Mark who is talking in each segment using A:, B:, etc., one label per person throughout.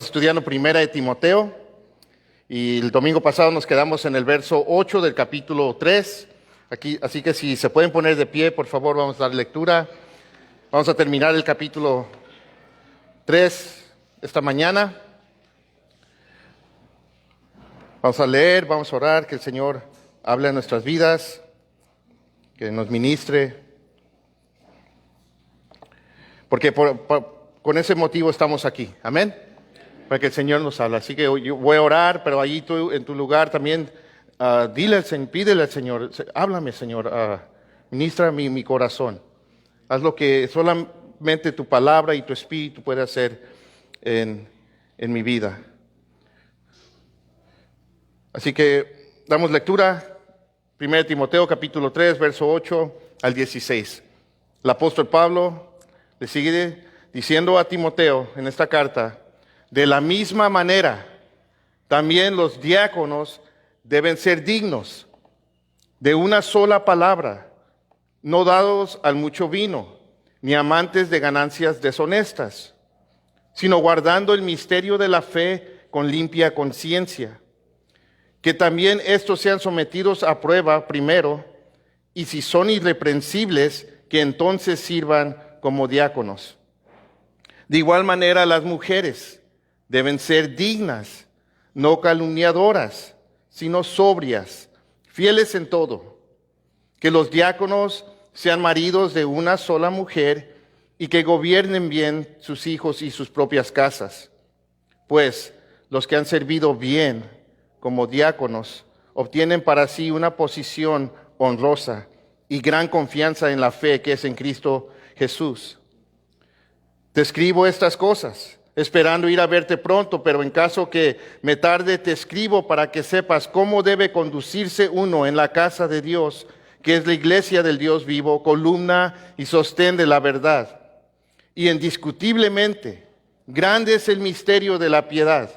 A: estudiando Primera de Timoteo y el domingo pasado nos quedamos en el verso 8 del capítulo 3. Así que si se pueden poner de pie, por favor, vamos a dar lectura. Vamos a terminar el capítulo 3 esta mañana. Vamos a leer, vamos a orar, que el Señor hable a nuestras vidas, que nos ministre. Porque con ese motivo estamos aquí. Amén. Para que el Señor nos hable. Así que yo voy a orar, pero allí tú en tu lugar también pídele al Señor, háblame, Señor, ministra mi corazón. Haz lo que solamente tu palabra y tu espíritu puede hacer en mi vida. Así que damos lectura, 1 Timoteo capítulo 3, verso 8 al 16. El apóstol Pablo le sigue diciendo a Timoteo en esta carta: de la misma manera, también los diáconos deben ser dignos de una sola palabra, no dados al mucho vino, ni amantes de ganancias deshonestas, sino guardando el misterio de la fe con limpia conciencia. Que también estos sean sometidos a prueba primero, y si son irreprensibles, que entonces sirvan como diáconos. De igual manera, las mujeres deben ser dignas, no calumniadoras, sino sobrias, fieles en todo. Que los diáconos sean maridos de una sola mujer y que gobiernen bien sus hijos y sus propias casas. Pues los que han servido bien como diáconos obtienen para sí una posición honrosa y gran confianza en la fe que es en Cristo Jesús. Te escribo estas cosas, esperando ir a verte pronto, pero en caso que me tarde, te escribo para que sepas cómo debe conducirse uno en la casa de Dios, que es la iglesia del Dios vivo, columna y sostén de la verdad. Y indiscutiblemente, grande es el misterio de la piedad.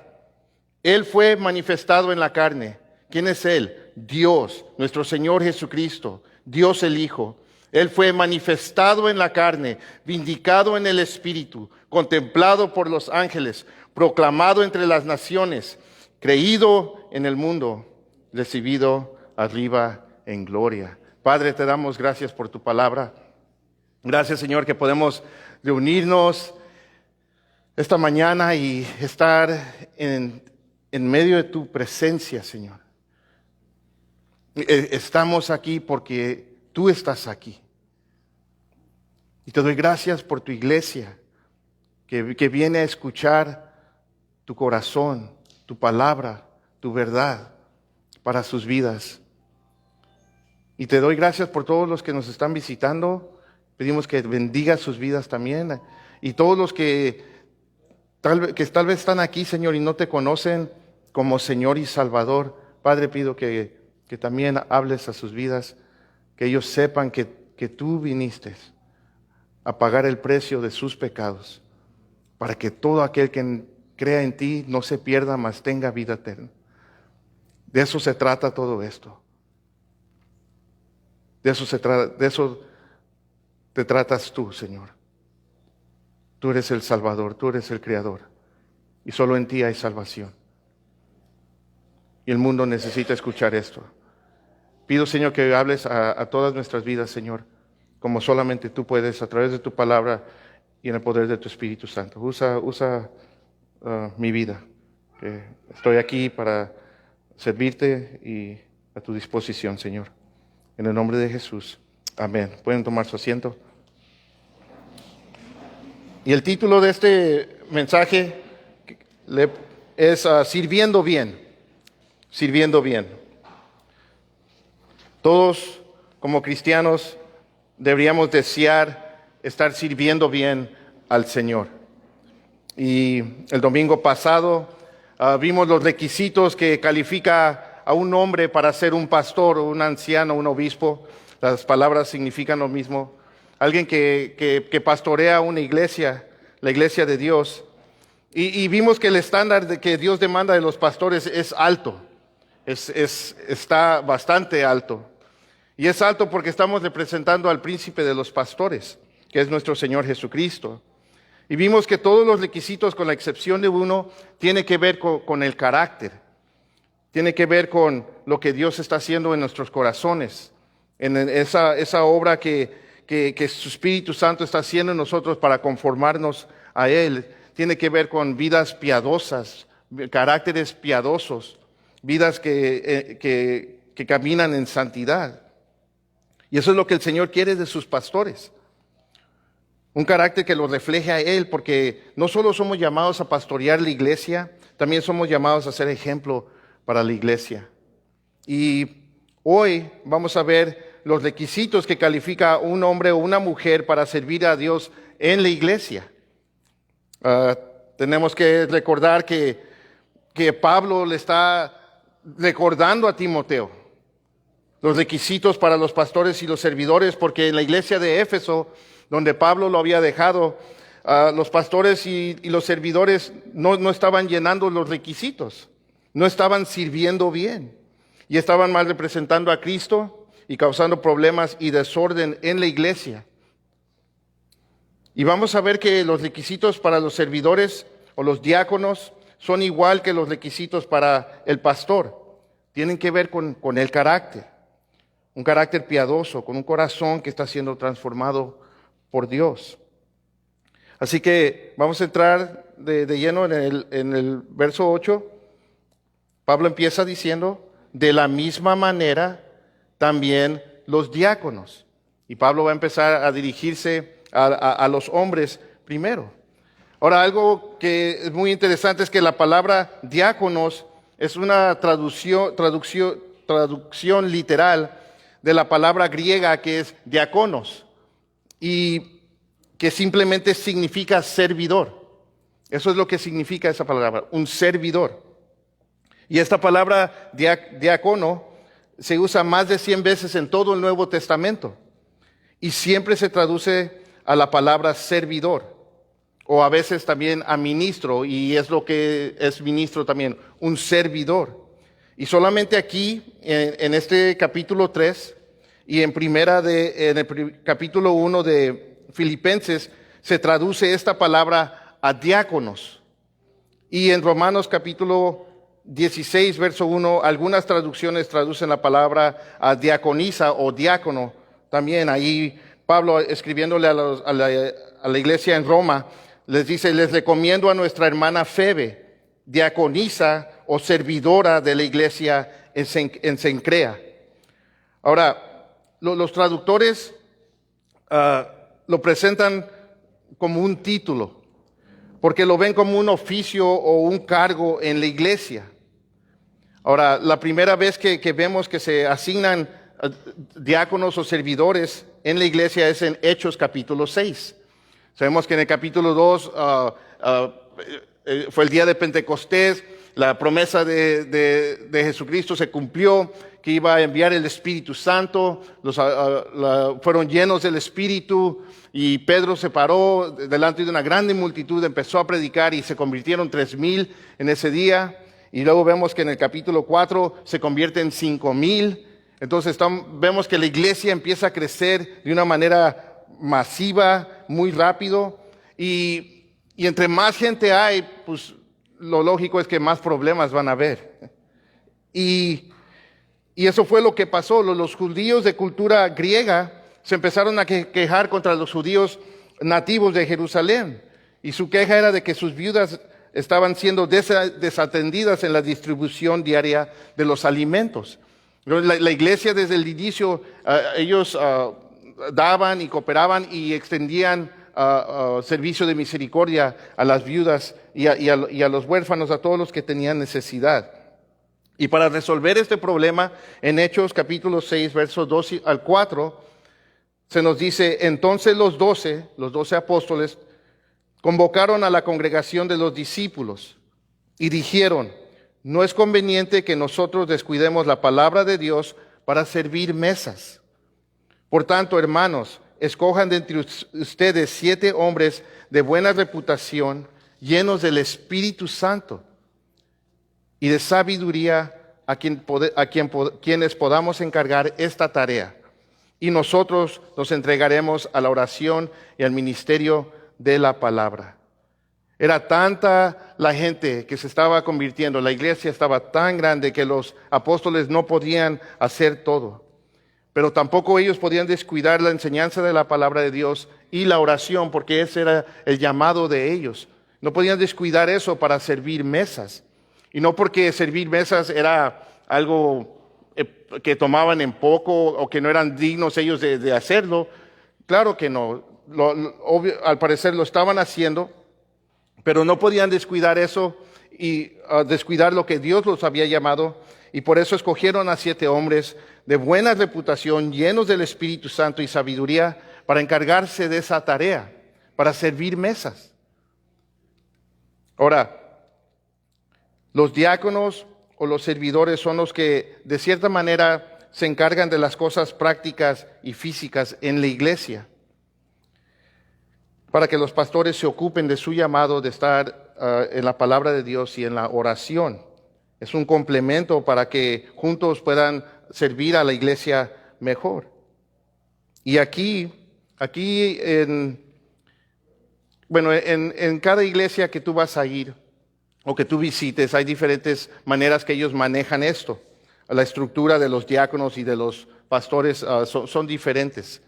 A: Él fue manifestado en la carne. ¿Quién es Él? Dios, nuestro Señor Jesucristo, Dios el Hijo. Él fue manifestado en la carne, vindicado en el Espíritu, contemplado por los ángeles, proclamado entre las naciones, creído en el mundo, recibido arriba en gloria. Padre, te damos gracias por tu palabra. Gracias, Señor, que podemos reunirnos esta mañana y estar en medio de tu presencia, Señor. Estamos aquí porque tú estás aquí. Y te doy gracias por tu iglesia que viene a escuchar tu corazón, tu palabra, tu verdad para sus vidas. Y te doy gracias por todos los que nos están visitando. Pedimos que bendiga sus vidas también. Y todos los que tal vez están aquí, Señor, y no te conocen como Señor y Salvador. Padre, pido que también hables a sus vidas, que ellos sepan que tú viniste a pagar el precio de sus pecados, para que todo aquel que crea en ti no se pierda, mas tenga vida eterna. De eso se trata todo esto. De eso te tratas tú, Señor. Tú eres el Salvador, tú eres el Creador, y solo en ti hay salvación. Y el mundo necesita escuchar esto. Pido, Señor, que hables a todas nuestras vidas, Señor, como solamente tú puedes, a través de tu palabra y en el poder de tu Espíritu Santo. Usa mi vida. Estoy aquí para servirte y a tu disposición, Señor. En el nombre de Jesús. Amén. Pueden tomar su asiento. Y el título de este mensaje es Sirviendo bien. Sirviendo bien. Todos como cristianos deberíamos desear estar sirviendo bien al Señor. Y el domingo pasado vimos los requisitos que califica a un hombre para ser un pastor, un anciano, un obispo. Las palabras significan lo mismo. Alguien que pastorea una iglesia, la iglesia de Dios. Y vimos que el estándar que Dios demanda de los pastores es alto. Está bastante alto. Y es alto porque estamos representando al príncipe de los pastores, que es nuestro Señor Jesucristo. Y vimos que todos los requisitos, con la excepción de uno, tiene que ver con el carácter. Tiene que ver con lo que Dios está haciendo en nuestros corazones, en esa obra que su Espíritu Santo está haciendo en nosotros para conformarnos a Él. Tiene que ver con vidas piadosas, caracteres piadosos, vidas que caminan en santidad. Y eso es lo que el Señor quiere de sus pastores. Un carácter que lo refleje a Él, porque no solo somos llamados a pastorear la iglesia, también somos llamados a ser ejemplo para la iglesia. Y hoy vamos a ver los requisitos que califica un hombre o una mujer para servir a Dios en la iglesia. Tenemos que recordar que Pablo le está recordando a Timoteo los requisitos para los pastores y los servidores, porque en la iglesia de Éfeso, donde Pablo lo había dejado, los pastores y los servidores no estaban llenando los requisitos, no estaban sirviendo bien y estaban mal representando a Cristo y causando problemas y desorden en la iglesia. Y vamos a ver que los requisitos para los servidores o los diáconos son igual que los requisitos para el pastor. Tienen que ver con el carácter, un carácter piadoso, con un corazón que está siendo transformado por Dios. Así que vamos a entrar de lleno en el verso 8. Pablo empieza diciendo, de la misma manera también los diáconos. Y Pablo va a empezar a dirigirse a los hombres primero. Ahora, algo que es muy interesante es que la palabra diáconos es una traducción literal de la palabra griega que es diáconos, y que simplemente significa servidor. Eso es lo que significa esa palabra, un servidor. Y esta palabra diácono se usa más de 100 veces en todo el Nuevo Testamento y siempre se traduce a la palabra servidor, o a veces también a ministro, y es lo que es ministro también, un servidor. Y solamente aquí, en este capítulo 3 y en el capítulo 1 de Filipenses, se traduce esta palabra a diáconos. Y en Romanos capítulo 16, verso 1, algunas traducciones traducen la palabra a diaconisa o diácono. También ahí Pablo, escribiéndole a la iglesia en Roma, les dice, les recomiendo a nuestra hermana Febe, diaconisa o servidora de la iglesia en Cencrea. Ahora, los traductores lo presentan como un título, porque lo ven como un oficio o un cargo en la iglesia. Ahora, la primera vez que vemos que se asignan diáconos o servidores en la iglesia es en Hechos capítulo 6. Sabemos que en el capítulo 2 fue el día de Pentecostés, la promesa de Jesucristo se cumplió, que iba a enviar el Espíritu Santo, fueron llenos del Espíritu, y Pedro se paró delante de una grande multitud, empezó a predicar y se convirtieron 3,000 en ese día. Y luego vemos que en el capítulo 4 se convierte en 5,000. Entonces vemos que la iglesia empieza a crecer de una manera masiva, muy rápido. Y entre más gente hay, pues lo lógico es que más problemas van a haber. Y eso fue lo que pasó. Los judíos de cultura griega se empezaron a quejar contra los judíos nativos de Jerusalén. Y su queja era de que sus viudas estaban siendo desatendidas en la distribución diaria de los alimentos. La iglesia desde el inicio, ellos daban y cooperaban y extendían servicio de misericordia a las viudas y a los huérfanos, a todos los que tenían necesidad. Y para resolver este problema, en Hechos capítulo 6, versos 2 al 4, se nos dice, entonces los 12 apóstoles convocaron a la congregación de los discípulos y dijeron, no es conveniente que nosotros descuidemos la palabra de Dios para servir mesas. Por tanto, hermanos, escojan de entre ustedes 7 hombres de buena reputación, llenos del Espíritu Santo y de sabiduría, a quienes podamos encargar esta tarea. Y nosotros nos entregaremos a la oración y al ministerio de la palabra. Era tanta la gente que se estaba convirtiendo, la iglesia estaba tan grande que los apóstoles no podían hacer todo. Pero tampoco ellos podían descuidar la enseñanza de la palabra de Dios y la oración, porque ese era el llamado de ellos. No podían descuidar eso para servir mesas. Y no porque servir mesas era algo que tomaban en poco o que no eran dignos ellos de hacerlo. Claro que no. Al parecer lo estaban haciendo, pero no podían descuidar eso y descuidar lo que Dios los había llamado. Y por eso escogieron a 7 hombres de buena reputación, llenos del Espíritu Santo y sabiduría, para encargarse de esa tarea, para servir mesas. Ahora, los diáconos o los servidores son los que de cierta manera se encargan de las cosas prácticas y físicas en la iglesia, para que los pastores se ocupen de su llamado de estar en la palabra de Dios y en la oración. Es un complemento para que juntos puedan servir a la iglesia mejor. Y aquí en cada iglesia que tú vas a ir o que tú visites, hay diferentes maneras que ellos manejan esto. La estructura de los diáconos y de los pastores son diferentes.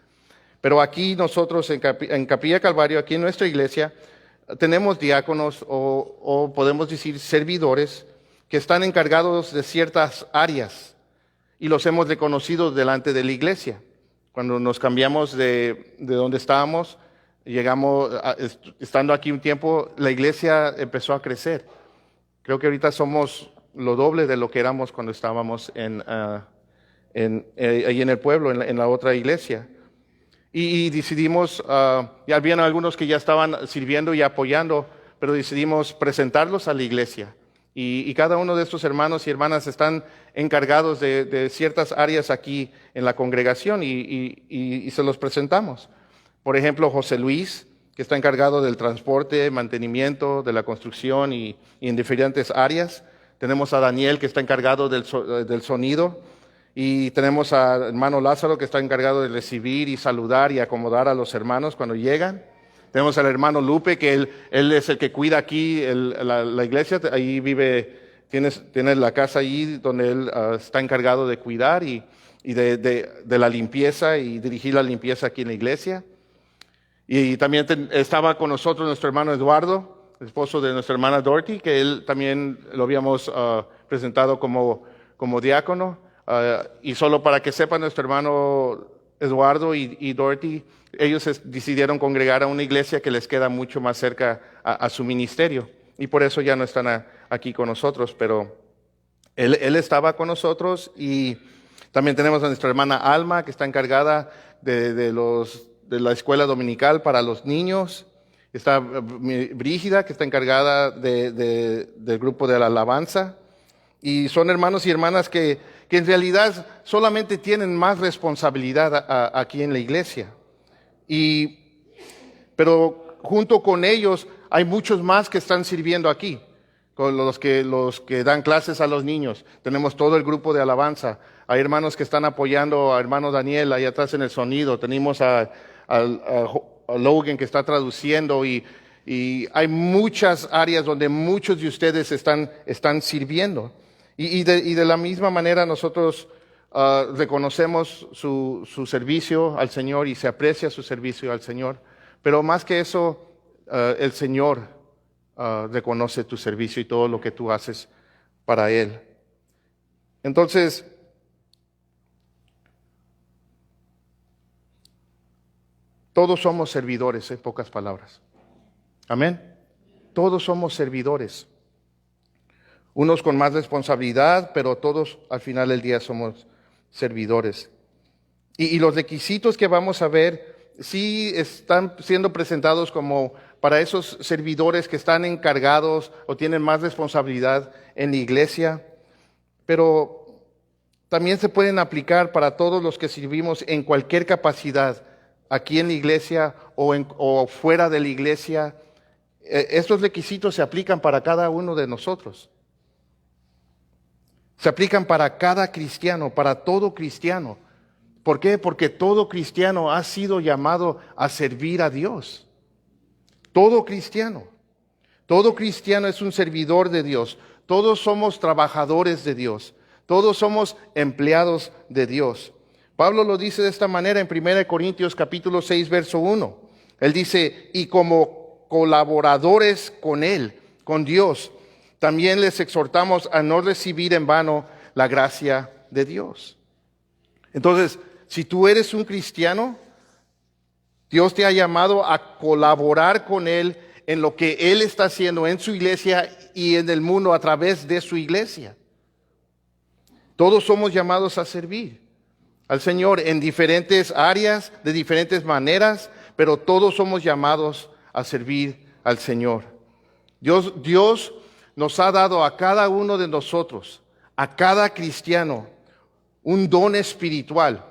A: Pero aquí nosotros en Capilla Calvario, aquí en nuestra iglesia, tenemos diáconos o podemos decir servidores que están encargados de ciertas áreas y los hemos reconocido delante de la iglesia. Cuando nos cambiamos de donde estábamos, estando aquí un tiempo, la iglesia empezó a crecer. Creo que ahorita somos lo doble de lo que éramos cuando estábamos ahí en el pueblo, en la otra iglesia. Y decidimos, ya habían algunos que ya estaban sirviendo y apoyando, pero decidimos presentarlos a la iglesia. Y cada uno de estos hermanos y hermanas están encargados de ciertas áreas aquí en la congregación y se los presentamos. Por ejemplo, José Luis, que está encargado del transporte, mantenimiento, de la construcción y en diferentes áreas. Tenemos a Daniel, que está encargado del sonido. Y tenemos al hermano Lázaro, que está encargado de recibir y saludar y acomodar a los hermanos cuando llegan. Tenemos al hermano Lupe, que él es el que cuida aquí la iglesia. Ahí tiene la casa ahí donde él está encargado de cuidar y de la limpieza y dirigir la limpieza aquí en la iglesia. Y también estaba con nosotros nuestro hermano Eduardo, esposo de nuestra hermana Dorothy, que él también lo habíamos presentado como diácono. Y solo para que sepan, nuestro hermano Eduardo y Dorothy, ellos decidieron congregar a una iglesia que les queda mucho más cerca a su ministerio. Y por eso ya no están aquí con nosotros, pero él estaba con nosotros. Y también tenemos a nuestra hermana Alma, que está encargada de la escuela dominical para los niños. Está Brígida, que está encargada del grupo de la alabanza. Y son hermanos y hermanas que en realidad solamente tienen más responsabilidad aquí en la iglesia. Pero junto con ellos hay muchos más que están sirviendo aquí, con los que dan clases a los niños. Tenemos todo el grupo de alabanza. Hay hermanos que están apoyando a hermano Daniel ahí atrás en el sonido. Tenemos a Logan, que está traduciendo, y hay muchas áreas donde muchos de ustedes están sirviendo. Y de la misma manera nosotros reconocemos su servicio al Señor y se aprecia su servicio al Señor. Pero más que eso, el Señor reconoce tu servicio y todo lo que tú haces para Él. Entonces, todos somos servidores, en pocas palabras. Amén. Todos somos servidores. Unos con más responsabilidad, pero todos al final del día somos servidores. Y los requisitos que vamos a ver sí están siendo presentados como para esos servidores que están encargados o tienen más responsabilidad en la iglesia, pero también se pueden aplicar para todos los que servimos en cualquier capacidad, aquí en la iglesia o fuera de la iglesia. Estos requisitos se aplican para cada uno de nosotros. Se aplican para cada cristiano, para todo cristiano. ¿Por qué? Porque todo cristiano ha sido llamado a servir a Dios. Todo cristiano. Todo cristiano es un servidor de Dios. Todos somos trabajadores de Dios. Todos somos empleados de Dios. Pablo lo dice de esta manera en 1 Corintios capítulo 6, verso 1. Él dice, y como colaboradores con Él, con Dios, también les exhortamos a no recibir en vano la gracia de Dios. Entonces, si tú eres un cristiano, Dios te ha llamado a colaborar con Él en lo que Él está haciendo en su iglesia y en el mundo a través de su iglesia. Todos somos llamados a servir al Señor en diferentes áreas, de diferentes maneras, pero todos somos llamados a servir al Señor. Dios nos ha dado a cada uno de nosotros, a cada cristiano, un don espiritual,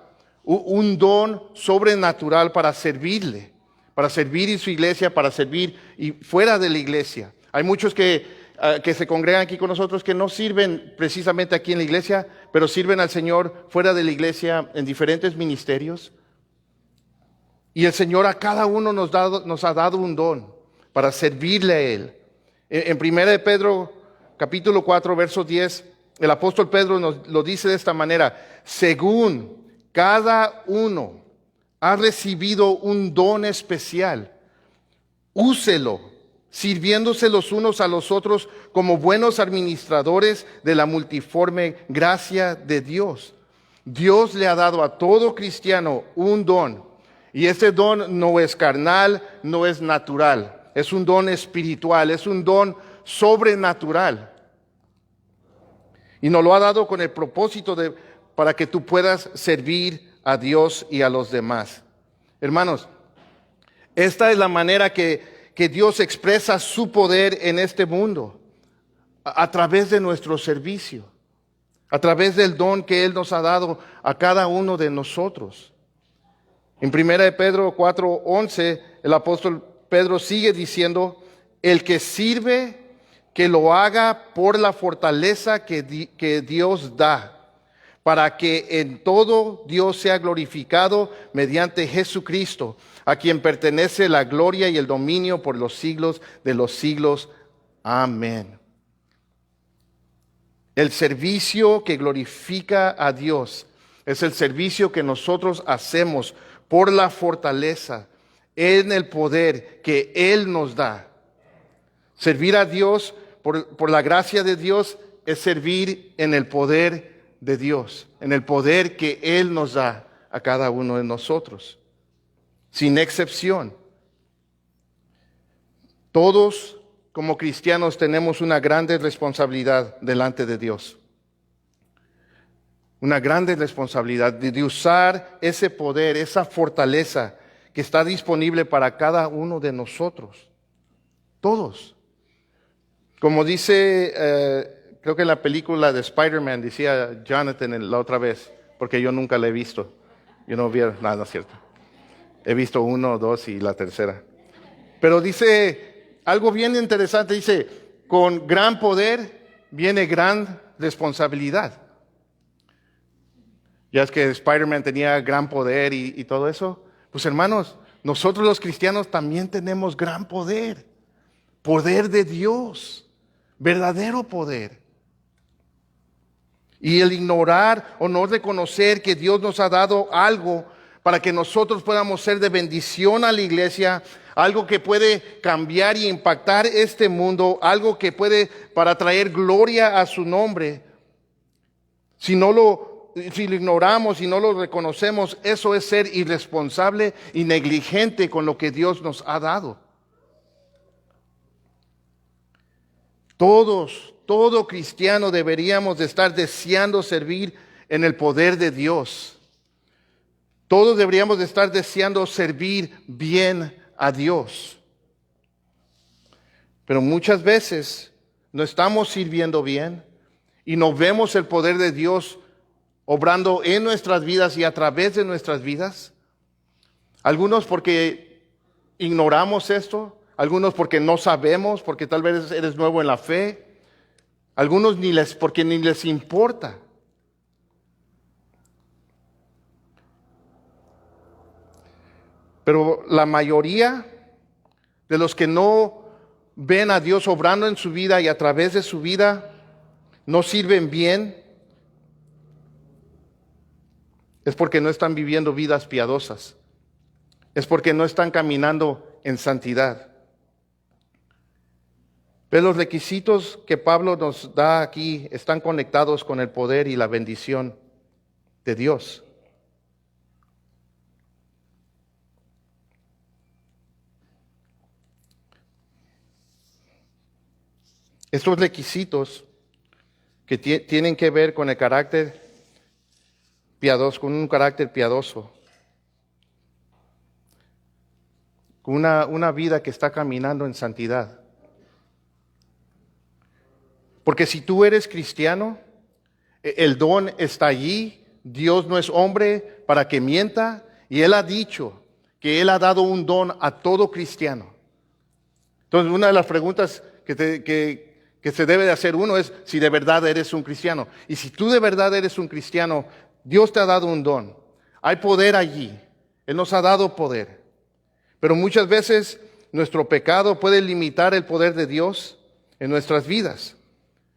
A: un don sobrenatural para servirle, para servir en su iglesia, para servir y fuera de la iglesia. Hay muchos que se congregan aquí con nosotros que no sirven precisamente aquí en la iglesia, pero sirven al Señor fuera de la iglesia en diferentes ministerios. Y el Señor a cada uno nos ha dado un don para servirle a Él. En 1 Pedro capítulo 4, verso 10, el apóstol Pedro nos lo dice de esta manera: según cada uno ha recibido un don especial, úselo, sirviéndose los unos a los otros como buenos administradores de la multiforme gracia de Dios. Dios le ha dado a todo cristiano un don, y ese don no es carnal, no es natural, es un don espiritual, es un don sobrenatural. Y nos lo ha dado con el propósito para que tú puedas servir a Dios y a los demás. Hermanos, esta es la manera que Dios expresa su poder en este mundo, a través de nuestro servicio, a través del don que Él nos ha dado a cada uno de nosotros. En 1 Pedro 4:11, el apóstol Pedro sigue diciendo: el que sirve, que lo haga por la fortaleza que Dios da, para que en todo Dios sea glorificado mediante Jesucristo, a quien pertenece la gloria y el dominio por los siglos de los siglos. Amén. El servicio que glorifica a Dios es el servicio que nosotros hacemos por la fortaleza en el poder que Él nos da. Servir a Dios por la gracia de Dios es servir en el poder de Dios, en el poder que Él nos da a cada uno de nosotros, sin excepción. Todos como cristianos tenemos una grande responsabilidad delante de Dios. Una grande responsabilidad de usar ese poder, esa fortaleza que está disponible para cada uno de nosotros. Todos. Como dice, creo que en la película de Spider-Man, decía Jonathan la otra vez, porque yo nunca la he visto. Yo no vi nada, no es cierto. He visto 1, 2 y la tercera. Pero dice algo bien interesante, dice: con gran poder viene gran responsabilidad. Ya es que Spider-Man tenía gran poder y todo eso. Pues hermanos, nosotros los cristianos también tenemos gran poder. Poder de Dios, verdadero poder. Y el ignorar o no reconocer que Dios nos ha dado algo para que nosotros podamos ser de bendición a la iglesia, algo que puede cambiar y impactar este mundo, algo que puede para traer gloria a su nombre. Si lo ignoramos y no lo reconocemos, eso es ser irresponsable y negligente con lo que Dios nos ha dado. Todo cristiano deberíamos de estar deseando servir en el poder de Dios. Todos deberíamos de estar deseando servir bien a Dios. Pero muchas veces no estamos sirviendo bien y no vemos el poder de Dios obrando en nuestras vidas y a través de nuestras vidas. Algunos porque ignoramos esto, algunos porque no sabemos, porque tal vez eres nuevo en la fe, algunos porque ni les importa. Pero la mayoría de los que no ven a Dios obrando en su vida y a través de su vida no sirven bien, es porque no están viviendo vidas piadosas. Es porque no están caminando en santidad. Pero los requisitos que Pablo nos da aquí están conectados con el poder y la bendición de Dios. Estos requisitos que tienen que ver con el carácter piadoso, con un carácter piadoso, con una vida que está caminando en santidad. Porque si tú eres cristiano, el don está allí. Dios no es hombre para que mienta, y Él ha dicho que Él ha dado un don a todo cristiano. Entonces, una de las preguntas que se debe de hacer uno es si de verdad eres un cristiano. Y si tú de verdad eres un cristiano, Dios te ha dado un don. Hay poder allí. Él nos ha dado poder. Pero muchas veces nuestro pecado puede limitar el poder de Dios en nuestras vidas.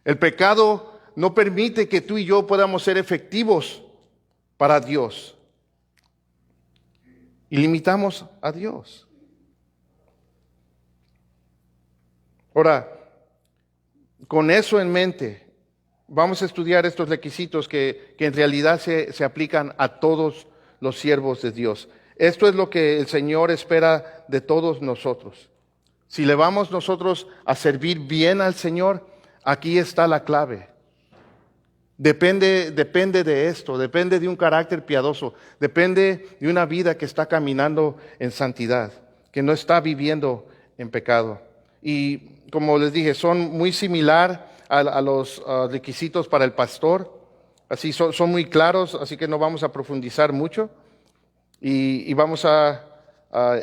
A: El pecado no permite que tú y yo podamos ser efectivos para Dios. Y limitamos a Dios. Ahora, con eso en mente, vamos a estudiar estos requisitos que en realidad se aplican a todos los siervos de Dios. Esto es lo que el Señor espera de todos nosotros. Si le vamos nosotros a servir bien al Señor, aquí está la clave. Depende de esto, depende de un carácter piadoso, depende de una vida que está caminando en santidad, que no está viviendo en pecado. Y como les dije, son muy similar a los requisitos para el pastor, así son muy claros, así que no vamos a profundizar mucho. Y vamos a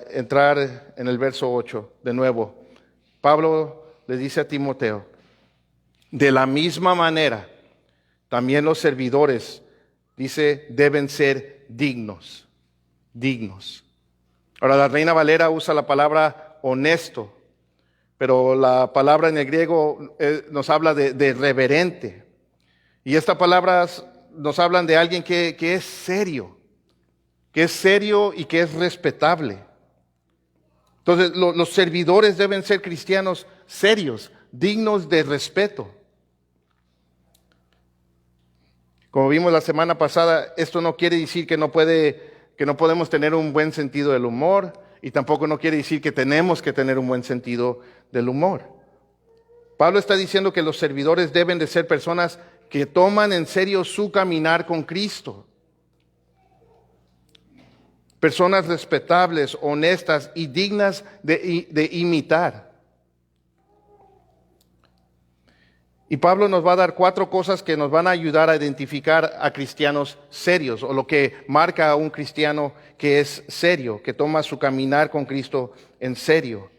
A: entrar en el verso 8 de nuevo. Pablo le dice a Timoteo, de la misma manera, también los servidores, dice, deben ser dignos. Dignos. Ahora, la Reina Valera usa la palabra honesto, pero la palabra en el griego nos habla de reverente. Y estas palabras nos hablan de alguien que es serio. Que es serio y que es respetable. Entonces, los servidores deben ser cristianos serios, dignos de respeto. Como vimos la semana pasada, esto no quiere decir que no podemos tener un buen sentido del humor, y tampoco no quiere decir que tenemos que tener un buen sentido del humor. Pablo está diciendo que los servidores deben de ser personas que toman en serio su caminar con Cristo. Personas respetables, honestas y dignas de imitar. Y Pablo nos va a dar 4 cosas que nos van a ayudar a identificar a cristianos serios, o lo que marca a un cristiano que es serio, que toma su caminar con Cristo en serio.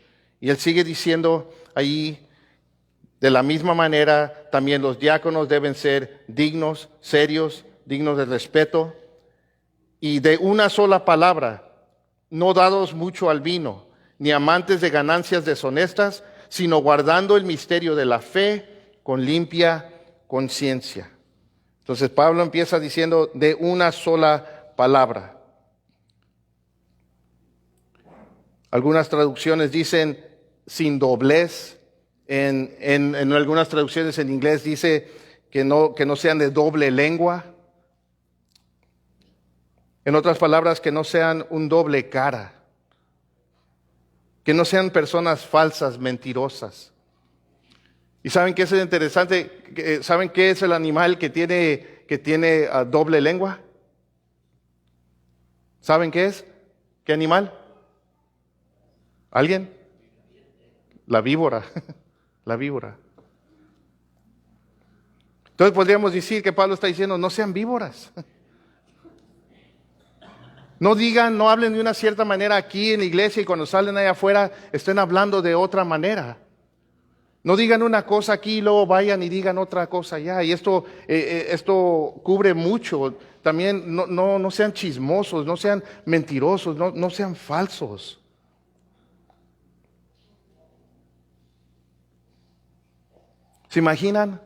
A: Y él sigue diciendo ahí, de la misma manera, también los diáconos deben ser dignos, serios, dignos de respeto. Y de una sola palabra, no dados mucho al vino, ni amantes de ganancias deshonestas, sino guardando el misterio de la fe con limpia conciencia. Entonces Pablo empieza diciendo de una sola palabra. Algunas traducciones dicen sin doblez. En algunas traducciones en inglés dice que no sean de doble lengua. En otras palabras, que no sean un doble cara, que no sean personas falsas, mentirosas. ¿Y saben qué es interesante? ¿Saben qué es el animal que tiene doble lengua? ¿Saben qué es? ¿Qué animal? ¿Alguien? La víbora, la víbora. Entonces podríamos decir que Pablo está diciendo, no sean víboras. No hablen de una cierta manera aquí en la iglesia y cuando salen allá afuera estén hablando de otra manera. No digan una cosa aquí y luego vayan y digan otra cosa allá. Y esto cubre mucho. También no sean chismosos, no sean mentirosos, no sean falsos. ¿Se imaginan?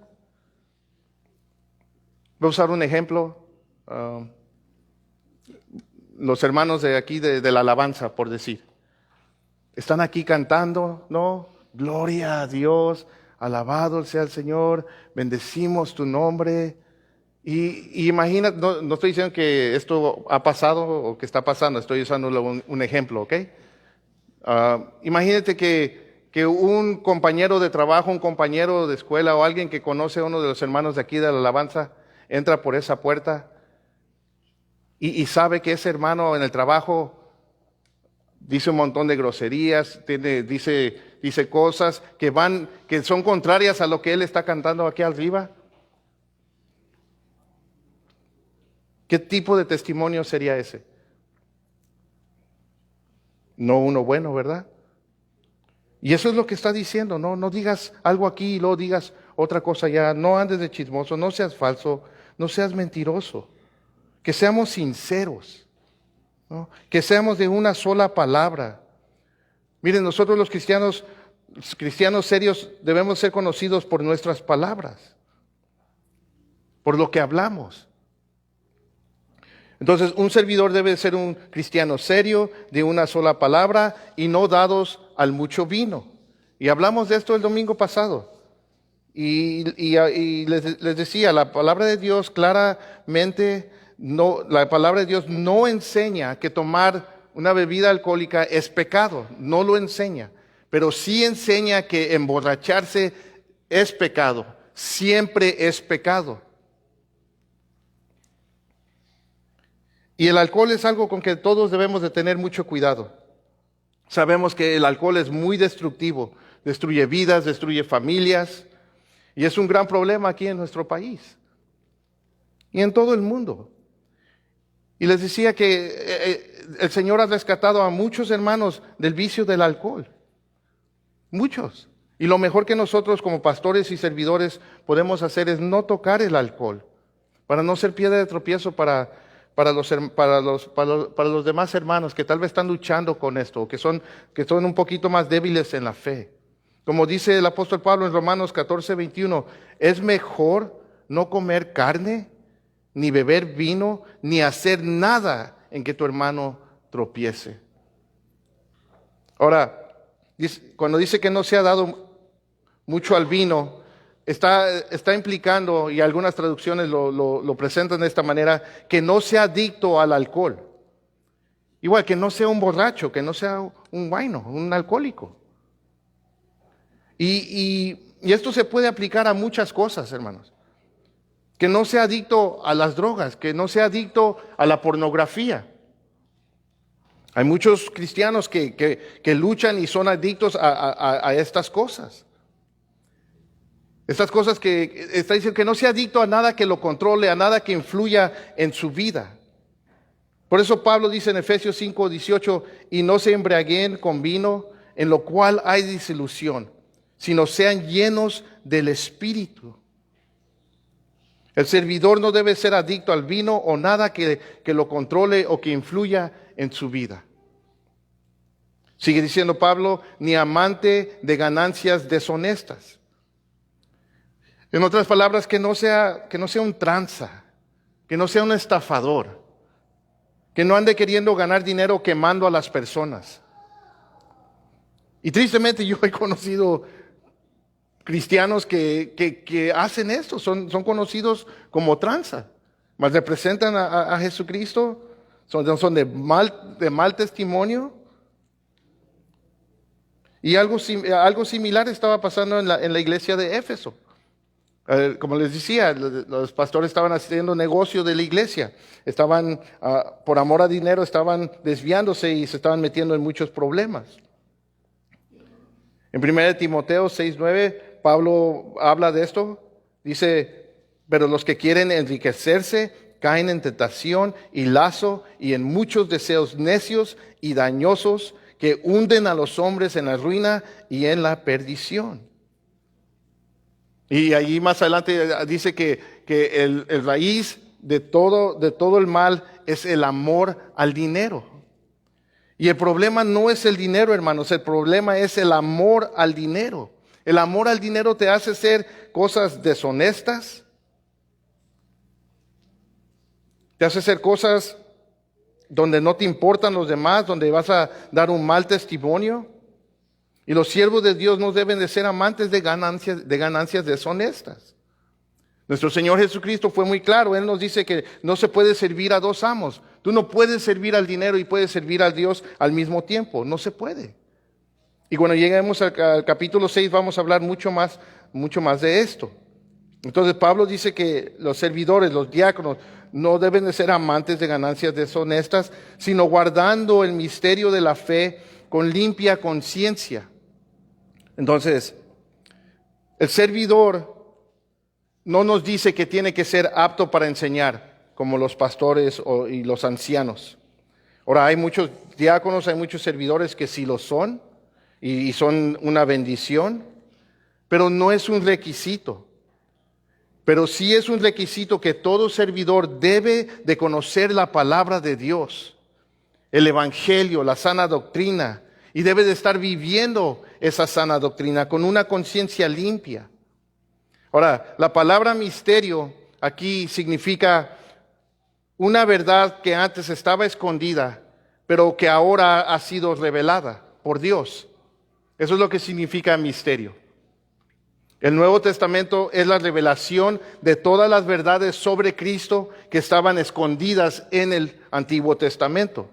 A: Voy a usar un ejemplo. Los hermanos de aquí de la alabanza, por decir. Están aquí cantando, ¿no? Gloria a Dios, alabado sea el Señor, bendecimos tu nombre. Y imagina, no estoy diciendo que esto ha pasado o que está pasando, estoy usando un ejemplo, ¿ok? Imagínate que un compañero de trabajo, un compañero de escuela o alguien que conoce a uno de los hermanos de aquí de la alabanza, entra por esa puerta y sabe que ese hermano en el trabajo dice un montón de groserías, dice cosas que son contrarias a lo que él está cantando aquí arriba. ¿Qué tipo de testimonio sería ese? No uno bueno, ¿verdad? Y eso es lo que está diciendo, no digas algo aquí y luego digas otra cosa allá. No andes de chismoso, no seas falso, no seas mentiroso. Que seamos sinceros, ¿no? Que seamos de una sola palabra. Miren, nosotros los cristianos serios debemos ser conocidos por nuestras palabras, por lo que hablamos. Entonces, un servidor debe ser un cristiano serio, de una sola palabra y no dados al mucho vino. Y hablamos de esto el domingo pasado. Y les decía, la palabra de Dios claramente, la palabra de Dios no enseña que tomar una bebida alcohólica es pecado, no lo enseña. Pero sí enseña que emborracharse es pecado, siempre es pecado. Y el alcohol es algo con que todos debemos de tener mucho cuidado. Sabemos que el alcohol es muy destructivo, destruye vidas, destruye familias, y es un gran problema aquí en nuestro país y en todo el mundo. Y les decía que el Señor ha rescatado a muchos hermanos del vicio del alcohol, muchos. Y lo mejor que nosotros como pastores y servidores podemos hacer es no tocar el alcohol, para no ser piedra de tropiezo para los demás hermanos que tal vez están luchando con esto, que son un poquito más débiles en la fe. Como dice el apóstol Pablo en Romanos 14:21, es mejor no comer carne, ni beber vino, ni hacer nada en que tu hermano tropiece. Ahora, cuando dice que no se ha dado mucho al vino, está implicando, y algunas traducciones lo presentan de esta manera, que no sea adicto al alcohol. Igual, que no sea un borracho, que no sea un vaino, un alcohólico. Y esto se puede aplicar a muchas cosas, hermanos. Que no sea adicto a las drogas, que no sea adicto a la pornografía. Hay muchos cristianos que luchan y son adictos a estas cosas. Estas cosas que está diciendo que no sea adicto a nada que lo controle, a nada que influya en su vida. Por eso Pablo dice en Efesios 5:18, y no se embriaguen con vino, en lo cual hay disilusión, sino sean llenos del Espíritu. El servidor no debe ser adicto al vino o nada que lo controle o que influya en su vida. Sigue diciendo Pablo, ni amante de ganancias deshonestas. En otras palabras, que no sea un tranza, que no sea un estafador, que no ande queriendo ganar dinero quemando a las personas. Y tristemente yo he conocido cristianos que hacen esto, son conocidos como tranza, mas representan a Jesucristo, son de mal testimonio. Y algo similar estaba pasando en la iglesia de Éfeso. Como les decía, los pastores estaban haciendo negocio de la iglesia, estaban por amor a dinero, estaban desviándose y se estaban metiendo en muchos problemas. En 1 Timoteo 6:9, Pablo habla de esto, dice, pero los que quieren enriquecerse caen en tentación y lazo y en muchos deseos necios y dañosos que hunden a los hombres en la ruina y en la perdición. Y allí más adelante dice que el raíz de todo el mal es el amor al dinero. Y el problema no es el dinero, hermanos, el problema es el amor al dinero. ¿El amor al dinero te hace hacer cosas deshonestas? ¿Te hace hacer cosas donde no te importan los demás, donde vas a dar un mal testimonio? Y los siervos de Dios no deben de ser amantes de ganancias deshonestas. Nuestro Señor Jesucristo fue muy claro. Él nos dice que no se puede servir a dos amos. Tú no puedes servir al dinero y puedes servir a Dios al mismo tiempo. No se puede. Y cuando lleguemos al capítulo 6 vamos a hablar mucho más de esto. Entonces Pablo dice que los servidores, los diáconos, no deben de ser amantes de ganancias deshonestas, sino guardando el misterio de la fe con limpia conciencia. Entonces, el servidor no nos dice que tiene que ser apto para enseñar, como los pastores y los ancianos. Ahora, hay muchos diáconos, hay muchos servidores que sí lo son, y son una bendición, pero no es un requisito. Pero sí es un requisito que todo servidor debe de conocer la palabra de Dios, el evangelio, la sana doctrina, y debe de estar viviendo esa sana doctrina con una conciencia limpia. Ahora, la palabra misterio aquí significa una verdad que antes estaba escondida, pero que ahora ha sido revelada por Dios. Eso es lo que significa misterio. El Nuevo Testamento es la revelación de todas las verdades sobre Cristo que estaban escondidas en el Antiguo Testamento.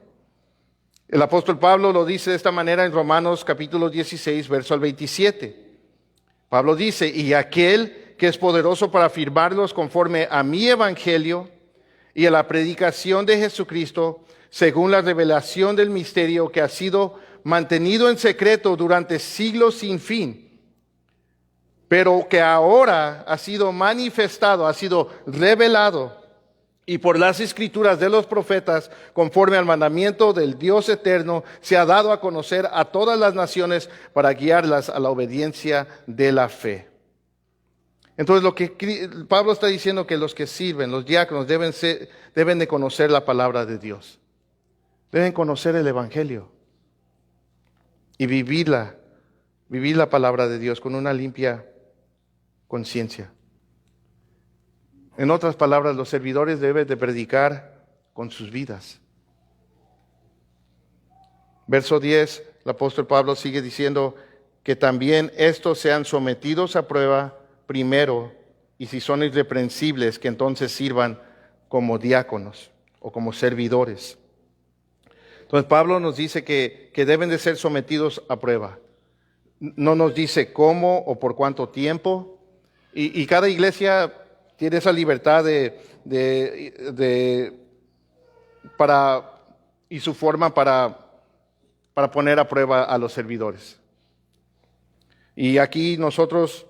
A: El apóstol Pablo lo dice de esta manera en Romanos capítulo 16, verso al 27. Pablo dice, y aquel que es poderoso para afirmarlos conforme a mi evangelio y a la predicación de Jesucristo, según la revelación del misterio que ha sido mantenido en secreto durante siglos sin fin, pero que ahora ha sido manifestado, ha sido revelado, y por las escrituras de los profetas, conforme al mandamiento del Dios eterno, se ha dado a conocer a todas las naciones para guiarlas a la obediencia de la fe. Entonces lo que Pablo está diciendo, que los que sirven, los diáconos, deben de conocer la palabra de Dios. Deben conocer el evangelio y vivir la palabra de Dios con una limpia conciencia. En otras palabras, los servidores deben de predicar con sus vidas. Verso 10, el apóstol Pablo sigue diciendo que también estos sean sometidos a prueba primero, y si son irreprensibles, que entonces sirvan como diáconos o como servidores. Entonces Pablo nos dice que deben de ser sometidos a prueba. No nos dice cómo o por cuánto tiempo, y cada iglesia tiene esa libertad y su forma para poner a prueba a los servidores. Y aquí nosotros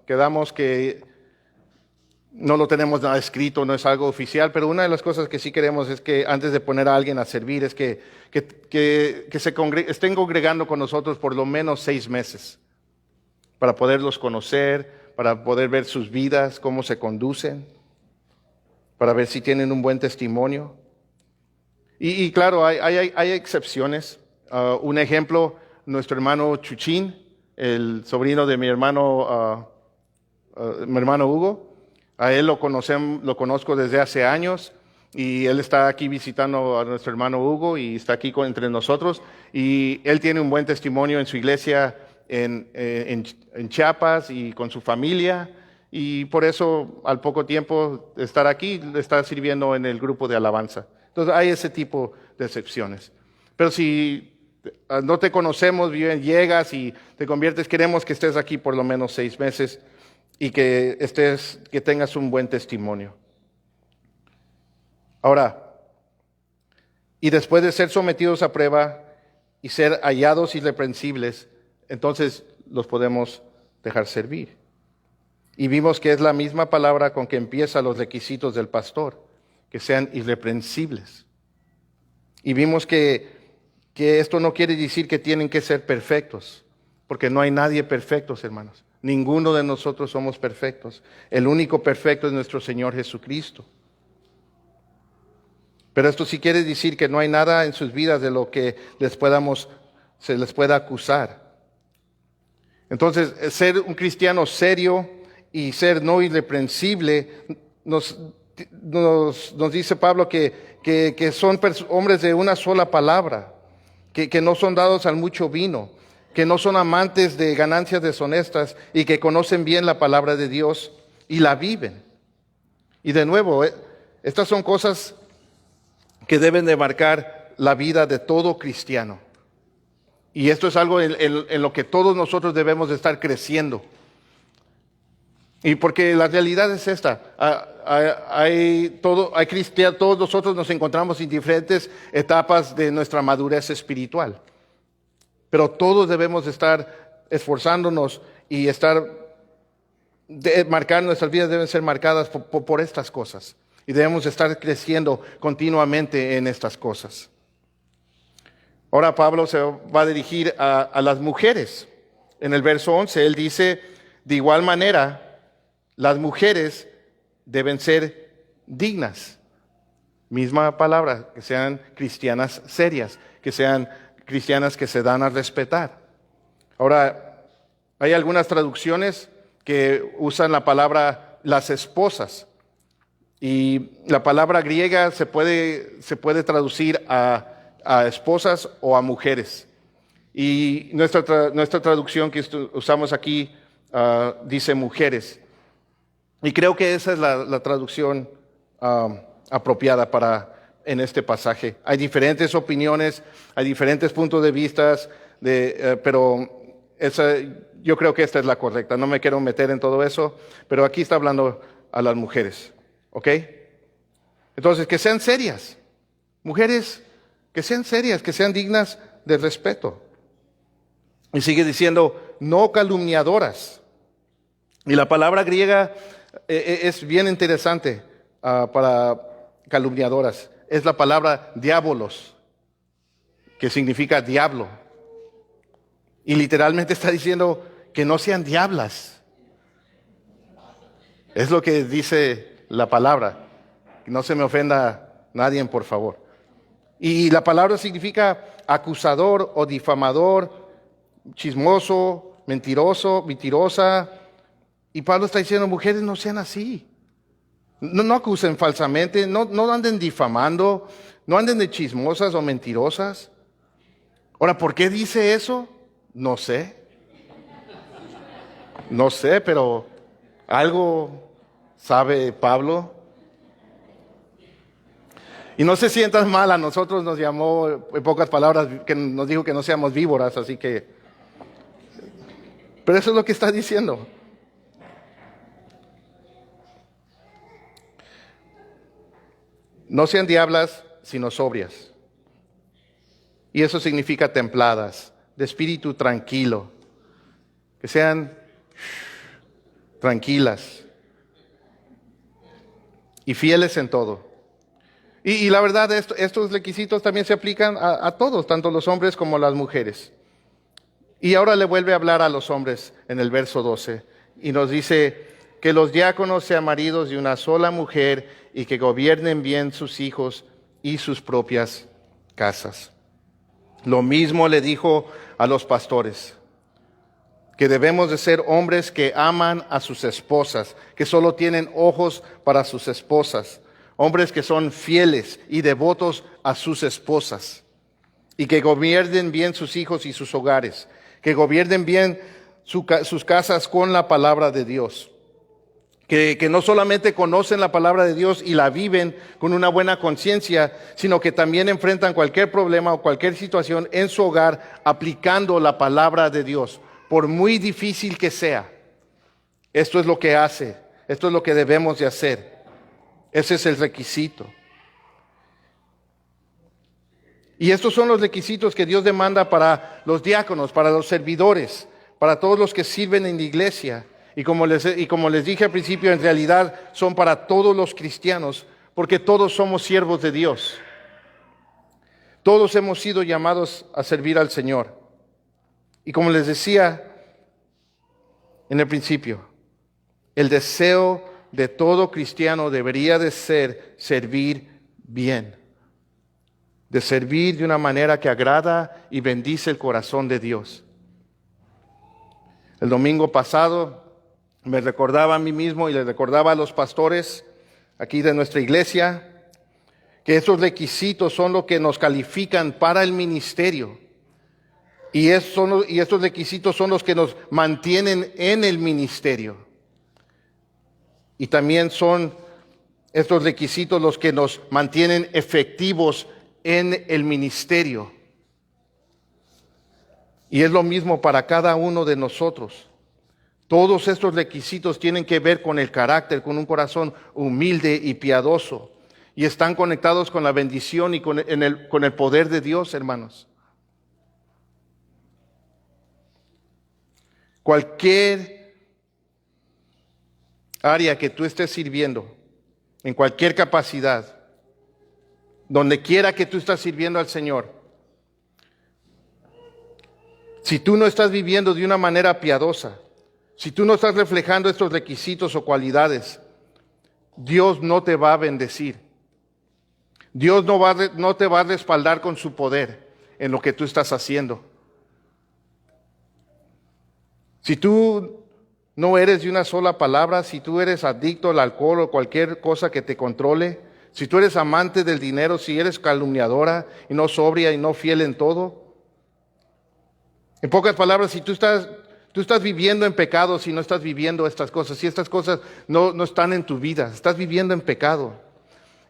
A: quedamos que no lo tenemos nada escrito, no es algo oficial, pero una de las cosas que sí queremos es que antes de poner a alguien a servir, es que estén congregando con nosotros por lo menos 6 meses, para poderlos conocer, para poder ver sus vidas, cómo se conducen, para ver si tienen un buen testimonio. Y claro, hay excepciones. Un ejemplo, nuestro hermano Chuchín, el sobrino de mi hermano Hugo. A él lo conozco desde hace años, y él está aquí visitando a nuestro hermano Hugo y está aquí entre nosotros, y él tiene un buen testimonio en su iglesia en Chiapas y con su familia, y por eso al poco tiempo de estar aquí está sirviendo en el grupo de alabanza. Entonces hay ese tipo de excepciones. Pero si no te conocemos, bien, llegas y te conviertes, queremos que estés aquí por lo menos 6 meses y que tengas un buen testimonio. Ahora, y después de ser sometidos a prueba y ser hallados irreprensibles, entonces los podemos dejar servir. Y vimos que es la misma palabra con que empieza los requisitos del pastor, que sean irreprensibles. Y vimos que esto no quiere decir que tienen que ser perfectos, porque no hay nadie perfecto, hermanos. Ninguno de nosotros somos perfectos. El único perfecto es nuestro Señor Jesucristo. Pero esto sí quiere decir que no hay nada en sus vidas de lo que se les pueda acusar. Entonces, ser un cristiano serio y ser no irreprensible, nos dice Pablo que son hombres de una sola palabra, que no son dados al mucho vino, que no son amantes de ganancias deshonestas y que conocen bien la palabra de Dios y la viven. Y de nuevo, estas son cosas que deben de marcar la vida de todo cristiano. Y esto es algo en lo que todos nosotros debemos de estar creciendo. Y porque la realidad es esta, todos nosotros nos encontramos en diferentes etapas de nuestra madurez espiritual. Pero todos debemos de estar esforzándonos y marcar nuestras vidas deben ser marcadas por estas cosas. Y debemos estar creciendo continuamente en estas cosas. Ahora Pablo se va a dirigir a las mujeres. En el verso 11 él dice, de igual manera, las mujeres deben ser dignas. Misma palabra, que sean cristianas serias, que sean cristianas que se dan a respetar. Ahora, hay algunas traducciones que usan la palabra las esposas. Y la palabra griega se puede traducir a esposas o a mujeres. Y nuestra traducción que usamos aquí dice mujeres. Y creo que esa es la traducción apropiada en este pasaje. Hay diferentes opiniones, hay diferentes puntos de vista, pero yo creo que esta es la correcta. No me quiero meter en todo eso, pero aquí está hablando a las mujeres. ¿Ok? Entonces, que sean serias. Mujeres que sean serias, que sean dignas de respeto. Y sigue diciendo, no calumniadoras. Y la palabra griega es bien interesante para calumniadoras. Es la palabra diabolos, que significa diablo. Y literalmente está diciendo que no sean diablas. Es lo que dice la palabra. No se me ofenda nadie, por favor. Y la palabra significa acusador o difamador, chismoso, mentirosa. Y Pablo está diciendo, mujeres, no sean así. No acusen falsamente, no anden difamando, no anden de chismosas o mentirosas. Ahora, ¿por qué dice eso? No sé. No sé, pero algo sabe Pablo. Y no se sientan mal, a nosotros nos llamó, en pocas palabras, que nos dijo que no seamos víboras, así que... Pero eso es lo que está diciendo. No sean diablas, sino sobrias. Y eso significa templadas, de espíritu tranquilo. Que sean tranquilas y fieles en todo. Y la verdad, estos requisitos también se aplican a todos, tanto los hombres como las mujeres. Y ahora le vuelve a hablar a los hombres en el verso 12 y nos dice que los diáconos sean maridos de una sola mujer y que gobiernen bien sus hijos y sus propias casas. Lo mismo le dijo a los pastores, que debemos de ser hombres que aman a sus esposas, que solo tienen ojos para sus esposas, hombres que son fieles y devotos a sus esposas y que gobiernen bien sus hijos y sus hogares, que gobiernen bien sus casas con la palabra de Dios, que no solamente conocen la palabra de Dios y la viven con una buena conciencia, sino que también enfrentan cualquier problema o cualquier situación en su hogar aplicando la palabra de Dios, por muy difícil que sea. Esto es lo que hace, esto es lo que debemos de hacer. Ese es el requisito. Y estos son los requisitos que Dios demanda para los diáconos, para los servidores, para todos los que sirven en la iglesia. Y como les dije al principio, en realidad son para todos los cristianos, porque todos somos siervos de Dios. Todos hemos sido llamados a servir al Señor. Y como les decía en el principio, el deseo de todo cristiano debería de ser servir bien, de servir de una manera que agrada y bendice el corazón de Dios. El domingo pasado me recordaba a mí mismo y le recordaba a los pastores aquí de nuestra iglesia que esos requisitos son lo que nos califican para el ministerio. Y estos requisitos son los que nos mantienen en el ministerio. Y también son estos requisitos los que nos mantienen efectivos en el ministerio. Y es lo mismo para cada uno de nosotros. Todos estos requisitos tienen que ver con el carácter, con un corazón humilde y piadoso. Y están conectados con la bendición y con el poder de Dios, hermanos. Cualquier área que tú estés sirviendo, en cualquier capacidad, donde quiera que tú estás sirviendo al Señor, si tú no estás viviendo de una manera piadosa, si tú no estás reflejando estos requisitos o cualidades, Dios no te va a bendecir. Dios no te va a respaldar con su poder en lo que tú estás haciendo. Si tú no eres de una sola palabra, si tú eres adicto al alcohol o cualquier cosa que te controle, si tú eres amante del dinero, si eres calumniadora y no sobria y no fiel en todo, en pocas palabras, si tú estás viviendo en pecado, si no estás viviendo estas cosas, si estas cosas no están en tu vida, estás viviendo en pecado.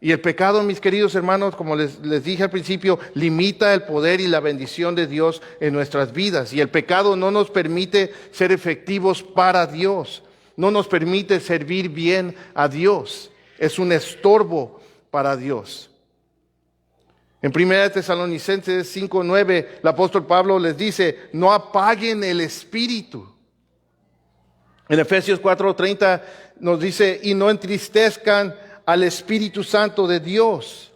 A: Y el pecado, mis queridos hermanos, como les dije al principio, limita el poder y la bendición de Dios en nuestras vidas. Y el pecado no nos permite ser efectivos para Dios, no nos permite servir bien a Dios. Es un estorbo para Dios. En 1 Tesalonicenses 5:9, el apóstol Pablo les dice, no apaguen el espíritu. En Efesios 4:30 nos dice, y no entristezcan al Espíritu Santo de Dios.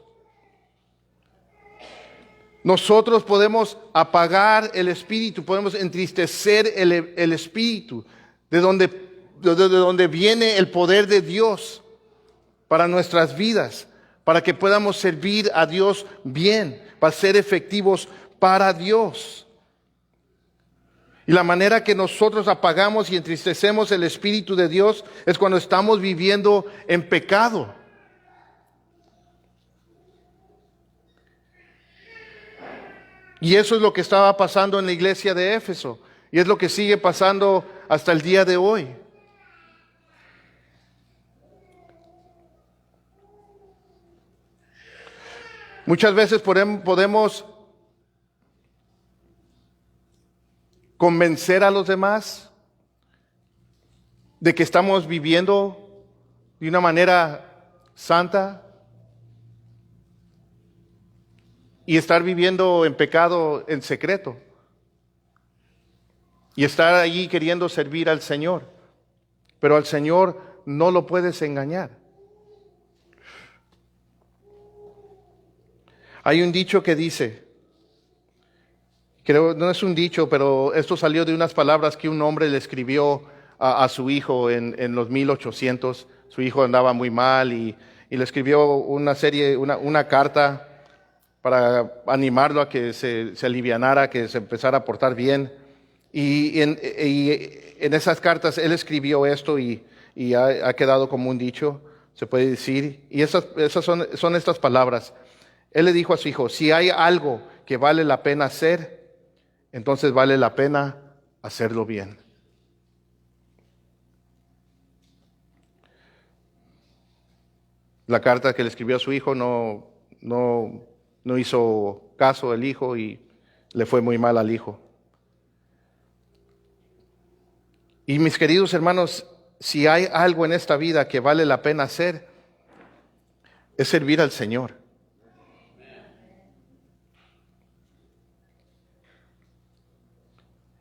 A: Nosotros podemos apagar el espíritu, podemos entristecer el espíritu, de donde viene el poder de Dios para nuestras vidas, para que podamos servir a Dios bien, para ser efectivos para Dios. Y la manera que nosotros apagamos y entristecemos el Espíritu de Dios es cuando estamos viviendo en pecado. Y eso es lo que estaba pasando en la iglesia de Éfeso. Y es lo que sigue pasando hasta el día de hoy. Muchas veces podemos convencer a los demás de que estamos viviendo de una manera santa y estar viviendo en pecado en secreto y estar allí queriendo servir al Señor, pero al Señor no lo puedes engañar. Hay un dicho que dice, creo, no es un dicho, pero esto salió de unas palabras que un hombre le escribió a su hijo en los 1800. Su hijo andaba muy mal y le escribió una carta para animarlo a que se alivianara, que se empezara a portar bien. Y en esas cartas él escribió esto y ha quedado como un dicho, se puede decir. Y esas son estas palabras. Él le dijo a su hijo, si hay algo que vale la pena hacer, entonces vale la pena hacerlo bien. La carta que le escribió a su hijo no hizo caso el hijo y le fue muy mal al hijo. Y mis queridos hermanos, si hay algo en esta vida que vale la pena hacer, es servir al Señor.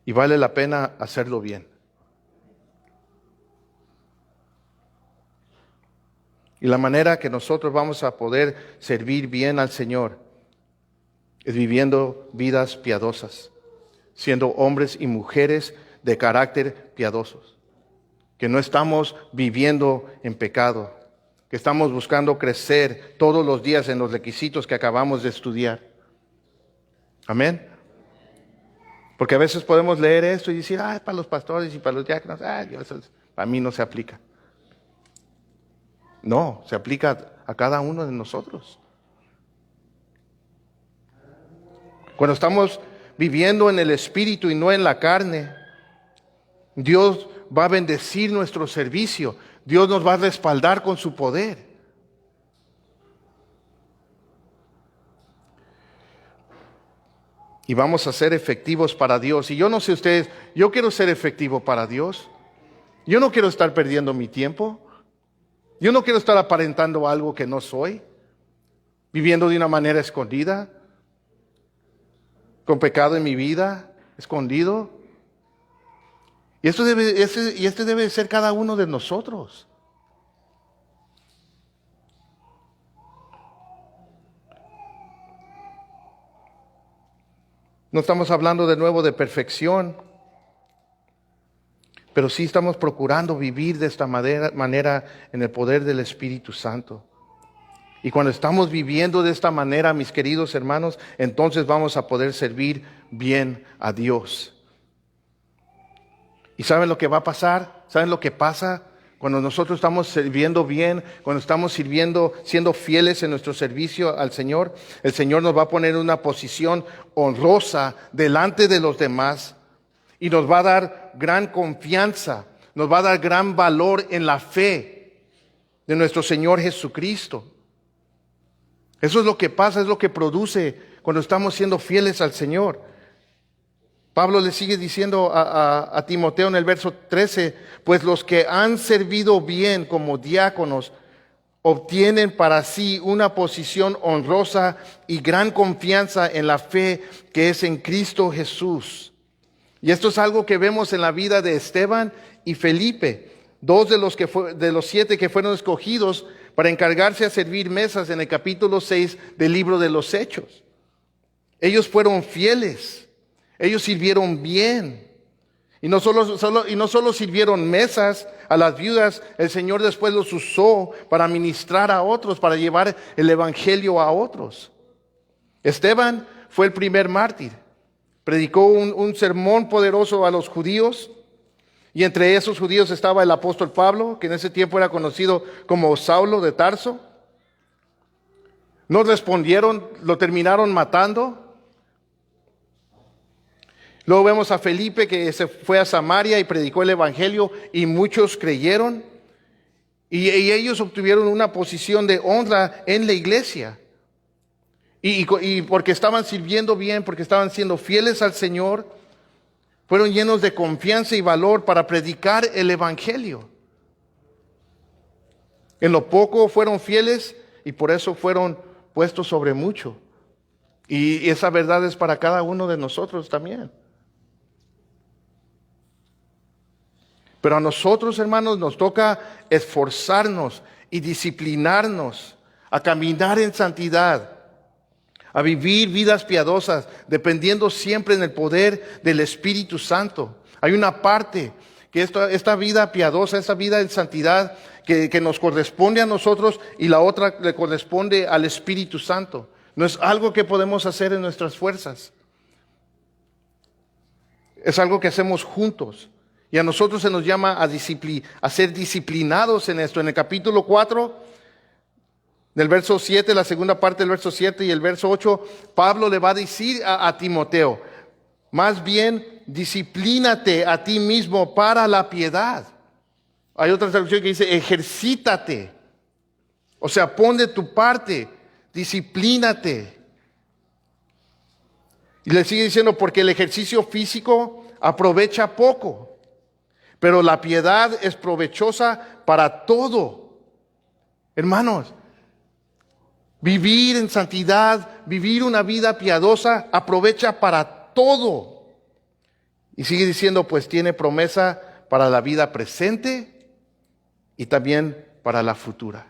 A: Y vale la pena hacerlo bien. Y la manera que nosotros vamos a poder servir bien al Señor es viviendo vidas piadosas, siendo hombres y mujeres de carácter piadosos, que no estamos viviendo en pecado, que estamos buscando crecer todos los días en los requisitos que acabamos de estudiar. Amén. Porque a veces podemos leer esto y decir, ah, para los pastores y para los diáconos, a mí no se aplica. No, se aplica a cada uno de nosotros. Cuando estamos viviendo en el Espíritu y no en la carne, Dios va a bendecir nuestro servicio. Dios nos va a respaldar con su poder. Y vamos a ser efectivos para Dios. Y yo no sé ustedes, yo quiero ser efectivo para Dios. Yo no quiero estar perdiendo mi tiempo. Yo no quiero estar aparentando algo que no soy, viviendo de una manera escondida, con pecado en mi vida, escondido. Y este debe ser cada uno de nosotros. No estamos hablando de nuevo de perfección, pero sí estamos procurando vivir de esta manera en el poder del Espíritu Santo. Y cuando estamos viviendo de esta manera, mis queridos hermanos, entonces vamos a poder servir bien a Dios. ¿Y saben lo que va a pasar? ¿Saben lo que pasa cuando nosotros estamos sirviendo bien? Cuando estamos sirviendo, siendo fieles en nuestro servicio al Señor, el Señor nos va a poner en una posición honrosa delante de los demás y nos va a dar gran confianza, nos va a dar gran valor en la fe de nuestro Señor Jesucristo. Eso es lo que pasa, es lo que produce cuando estamos siendo fieles al Señor. Pablo le sigue diciendo a Timoteo en el verso 13, pues los que han servido bien como diáconos obtienen para sí una posición honrosa y gran confianza en la fe que es en Cristo Jesús. Y esto es algo que vemos en la vida de Esteban y Felipe, dos de los 7 que fueron escogidos para encargarse a servir mesas en el capítulo 6 del libro de los Hechos. Ellos fueron fieles. Ellos sirvieron bien. Y no solo sirvieron mesas a las viudas, el Señor después los usó para ministrar a otros, para llevar el evangelio a otros. Esteban fue el primer mártir. Predicó un sermón poderoso a los judíos. Y entre esos judíos estaba el apóstol Pablo, que en ese tiempo era conocido como Saulo de Tarso. No respondieron, lo terminaron matando. Luego vemos a Felipe que se fue a Samaria y predicó el evangelio y muchos creyeron. Y ellos obtuvieron una posición de honra en la iglesia. Y porque estaban sirviendo bien, porque estaban siendo fieles al Señor, fueron llenos de confianza y valor para predicar el evangelio. En lo poco fueron fieles y por eso fueron puestos sobre mucho. Y esa verdad es para cada uno de nosotros también. Pero a nosotros, hermanos, nos toca esforzarnos y disciplinarnos a caminar en santidad, a vivir vidas piadosas, dependiendo siempre en el poder del Espíritu Santo. Hay una parte que esta vida piadosa, esta vida en santidad, que nos corresponde a nosotros y la otra le corresponde al Espíritu Santo. No es algo que podemos hacer en nuestras fuerzas. Es algo que hacemos juntos. Y a nosotros se nos llama a ser disciplinados en esto. En el capítulo 4, del verso 7, la segunda parte del verso 7 y el verso 8, Pablo le va a decir a Timoteo, más bien disciplínate a ti mismo para la piedad. Hay otra traducción que dice ejercítate. O sea, pon de tu parte, disciplínate. Y le sigue diciendo, porque el ejercicio físico aprovecha poco, pero la piedad es provechosa para todo. Hermanos, vivir en santidad, vivir una vida piadosa, aprovecha para todo. Y sigue diciendo, pues tiene promesa para la vida presente y también para la futura.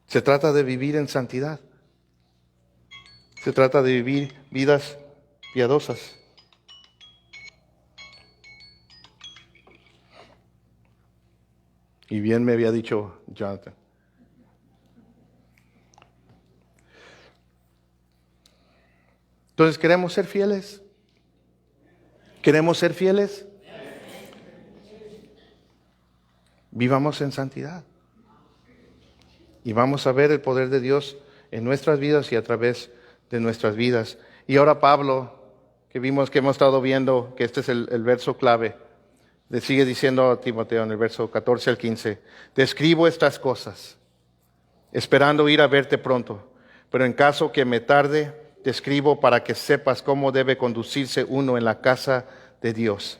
A: Se trata de vivir en santidad. Se trata de vivir vidas piadosas. Y bien me había dicho Jonathan. Entonces, ¿queremos ser fieles? ¿Queremos ser fieles? Vivamos en santidad. Y vamos a ver el poder de Dios en nuestras vidas y a través de nuestras vidas. Y ahora Pablo, que vimos que hemos estado viendo, que este es el verso clave, le sigue diciendo a Timoteo en el verso 14 al 15, te escribo estas cosas, esperando ir a verte pronto, pero en caso que me tarde, te escribo para que sepas cómo debe conducirse uno en la casa de Dios,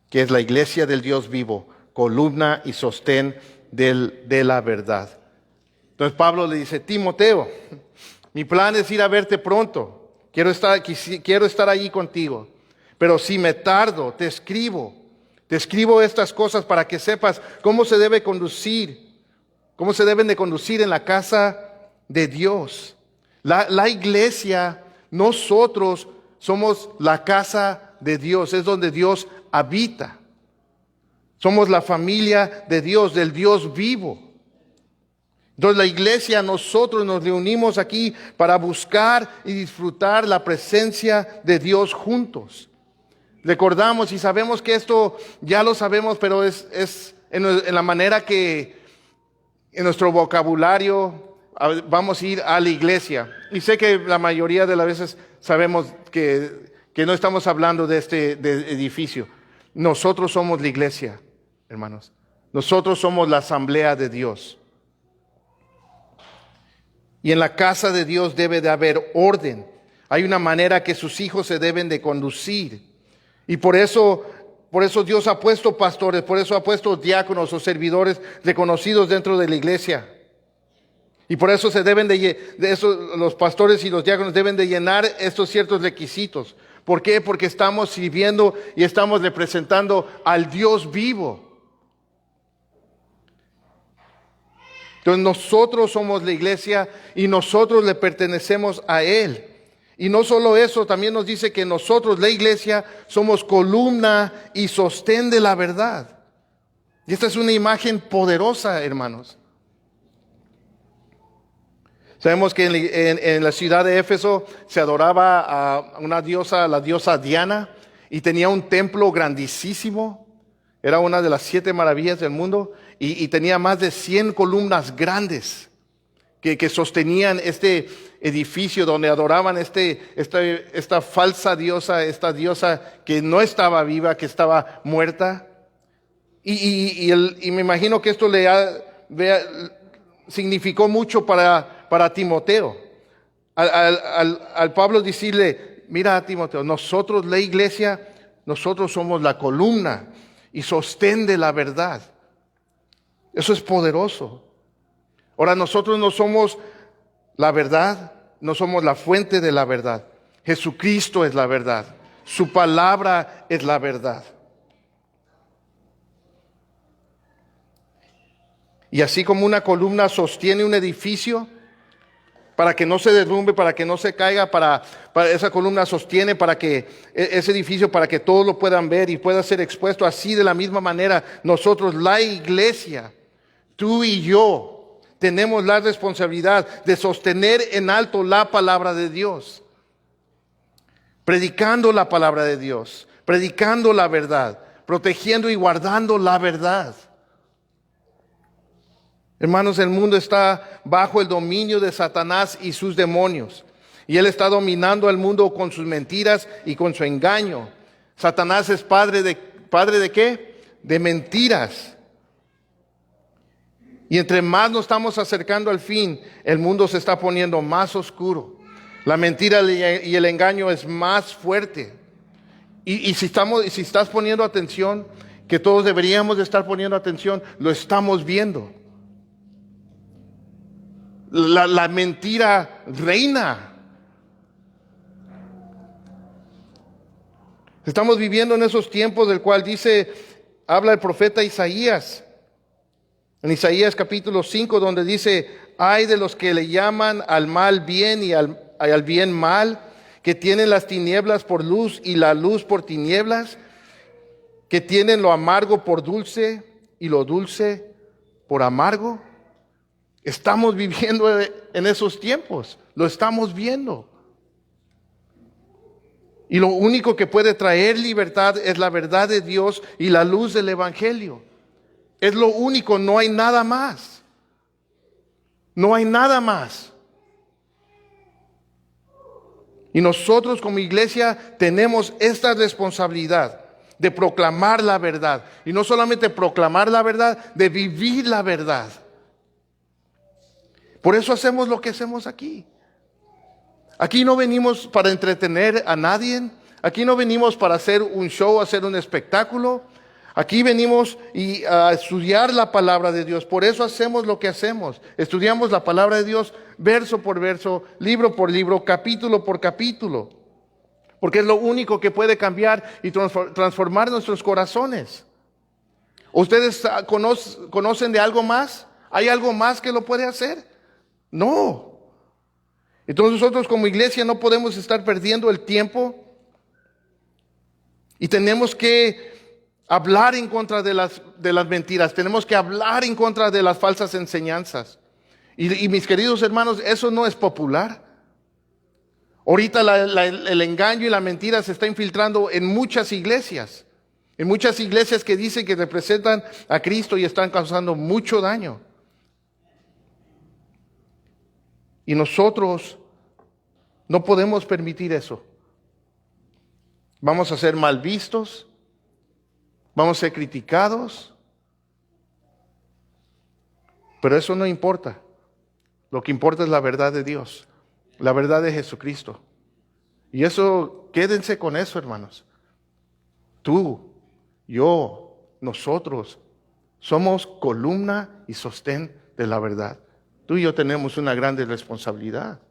A: que es la iglesia del Dios vivo, columna y sostén de la verdad. Entonces Pablo le dice, Timoteo, mi plan es ir a verte pronto, quiero estar allí contigo, pero si me tardo, te escribo estas cosas para que sepas cómo se debe conducir, cómo se deben de conducir en la casa de Dios. La iglesia, nosotros somos la casa de Dios, es donde Dios habita. Somos la familia de Dios, del Dios vivo. Entonces la iglesia, nosotros nos reunimos aquí para buscar y disfrutar la presencia de Dios juntos. Recordamos y sabemos que esto ya lo sabemos, pero es en la manera que en nuestro vocabulario vamos a ir a la iglesia. Y sé que la mayoría de las veces sabemos que no estamos hablando de este edificio. Nosotros somos la iglesia, hermanos. Nosotros somos la asamblea de Dios. Y en la casa de Dios debe de haber orden. Hay una manera que sus hijos se deben de conducir. Y por eso Dios ha puesto pastores, por eso ha puesto diáconos o servidores reconocidos dentro de la iglesia. Y por eso los pastores y los diáconos deben de llenar estos ciertos requisitos. ¿Por qué? Porque estamos sirviendo y estamos representando al Dios vivo. Entonces nosotros somos la iglesia y nosotros le pertenecemos a Él. Y no solo eso, también nos dice que nosotros, la iglesia, somos columna y sostén de la verdad. Y esta es una imagen poderosa, hermanos. Sabemos que en la ciudad de Éfeso se adoraba a una diosa, la diosa Diana, y tenía un templo grandísimo. Era una de las 7 maravillas del mundo y tenía más de 100 columnas grandes que sostenían este edificio donde adoraban esta falsa diosa, esta diosa que no estaba viva, que estaba muerta. Y me imagino que esto significó mucho para Timoteo. Al Pablo decirle, mira Timoteo, nosotros la iglesia, nosotros somos la columna y sostén de la verdad. Eso es poderoso. Ahora nosotros no somos la verdad, no somos la fuente de la verdad. Jesucristo es la verdad. Su palabra es la verdad. Y así como una columna sostiene un edificio para que no se derrumbe, para que no se caiga, para esa columna sostiene para que ese edificio, para que todos lo puedan ver y pueda ser expuesto, así de la misma manera nosotros, la iglesia, tú y yo, tenemos la responsabilidad de sostener en alto la palabra de Dios, predicando la palabra de Dios, predicando la verdad, protegiendo y guardando la verdad. Hermanos, el mundo está bajo el dominio de Satanás y sus demonios. Y él está dominando al mundo con sus mentiras y con su engaño. Satanás es padre de ¿qué? De mentiras. Y entre más nos estamos acercando al fin, el mundo se está poniendo más oscuro. La mentira y el engaño es más fuerte. Y si estás poniendo atención, que todos deberíamos de estar poniendo atención, lo estamos viendo. La mentira reina. Estamos viviendo en esos tiempos del cual habla el profeta Isaías. En Isaías capítulo 5, donde dice, ay de los que le llaman al mal bien y al bien mal, que tienen las tinieblas por luz y la luz por tinieblas, que tienen lo amargo por dulce y lo dulce por amargo. Estamos viviendo en esos tiempos, lo estamos viendo. Y lo único que puede traer libertad es la verdad de Dios y la luz del Evangelio. Es lo único, no hay nada más. No hay nada más. Y nosotros como iglesia tenemos esta responsabilidad de proclamar la verdad. Y no solamente proclamar la verdad, de vivir la verdad. Por eso hacemos lo que hacemos aquí. Aquí no venimos para entretener a nadie. Aquí no venimos para hacer un show, hacer un espectáculo. Aquí venimos a estudiar la palabra de Dios. Por eso hacemos lo que hacemos. Estudiamos la palabra de Dios verso por verso, libro por libro, capítulo por capítulo. Porque es lo único que puede cambiar y transformar nuestros corazones. ¿Ustedes conocen de algo más? ¿Hay algo más que lo puede hacer? No. Entonces nosotros como iglesia no podemos estar perdiendo el tiempo y tenemos que hablar en contra de las mentiras, tenemos que hablar en contra de las falsas enseñanzas. Y mis queridos hermanos, eso no es popular. Ahorita el engaño y la mentira se está infiltrando en muchas iglesias. En muchas iglesias que dicen que representan a Cristo y están causando mucho daño. Y nosotros no podemos permitir eso. Vamos a ser mal vistos. Vamos a ser criticados. Pero eso no importa. Lo que importa es la verdad de Dios. La verdad de Jesucristo. Y eso, quédense con eso, hermanos. Tú, yo, nosotros, somos columna y sostén de la verdad. Tú y yo tenemos una grande responsabilidad.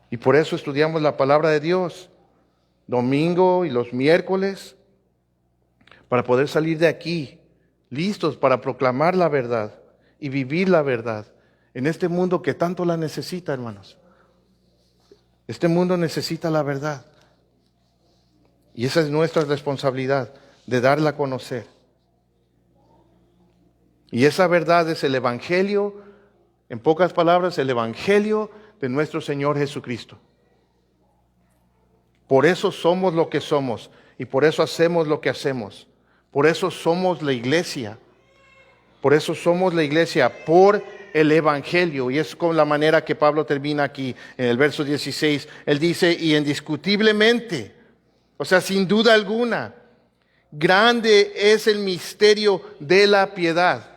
A: Y por eso estudiamos la palabra de Dios, domingo y los miércoles, para poder salir de aquí, listos para proclamar la verdad y vivir la verdad en este mundo que tanto la necesita, hermanos. Este mundo necesita la verdad. Y esa es nuestra responsabilidad, de darla a conocer. Y esa verdad es el Evangelio, en pocas palabras, el Evangelio de nuestro Señor Jesucristo. Por eso somos lo que somos y por eso hacemos lo que hacemos. Por eso somos la iglesia. Por eso somos la iglesia, por el Evangelio. Y es con la manera que Pablo termina aquí en el verso 16. Él dice, y indiscutiblemente, o sea, sin duda alguna, grande es el misterio de la piedad.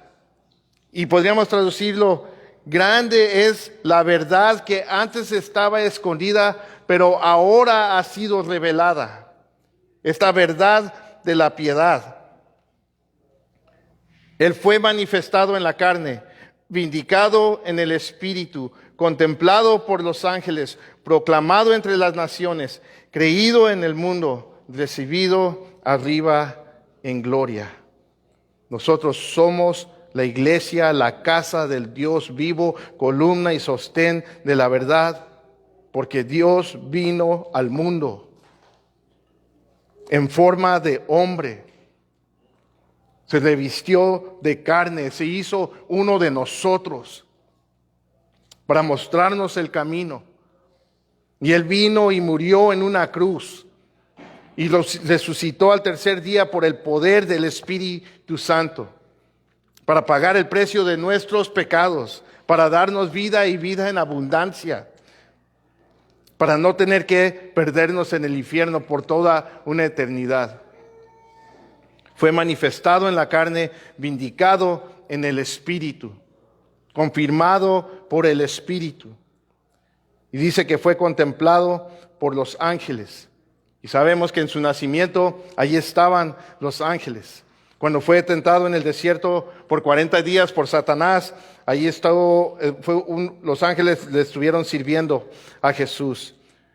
A: Y podríamos traducirlo, grande es la verdad que antes estaba escondida, pero ahora ha sido revelada. Esta verdad de la piedad. Él fue manifestado en la carne, vindicado en el Espíritu, contemplado por los ángeles, proclamado entre las naciones, creído en el mundo, recibido arriba en gloria. Nosotros somos la iglesia, la casa del Dios vivo, columna y sostén de la verdad, porque Dios vino al mundo en forma de hombre. Se revistió de carne, se hizo uno de nosotros para mostrarnos el camino. Y Él vino y murió en una cruz y resucitó al tercer día por el poder del Espíritu Santo, para pagar el precio de nuestros pecados, para darnos vida y vida en abundancia, para no tener que perdernos en el infierno por toda una eternidad. Fue manifestado en la carne, vindicado en el Espíritu, confirmado por el Espíritu. Y dice que fue contemplado por los ángeles. Y sabemos que en su nacimiento allí estaban los ángeles. Cuando fue tentado en el desierto por 40 días por Satanás, allí los ángeles le estuvieron sirviendo a Jesús.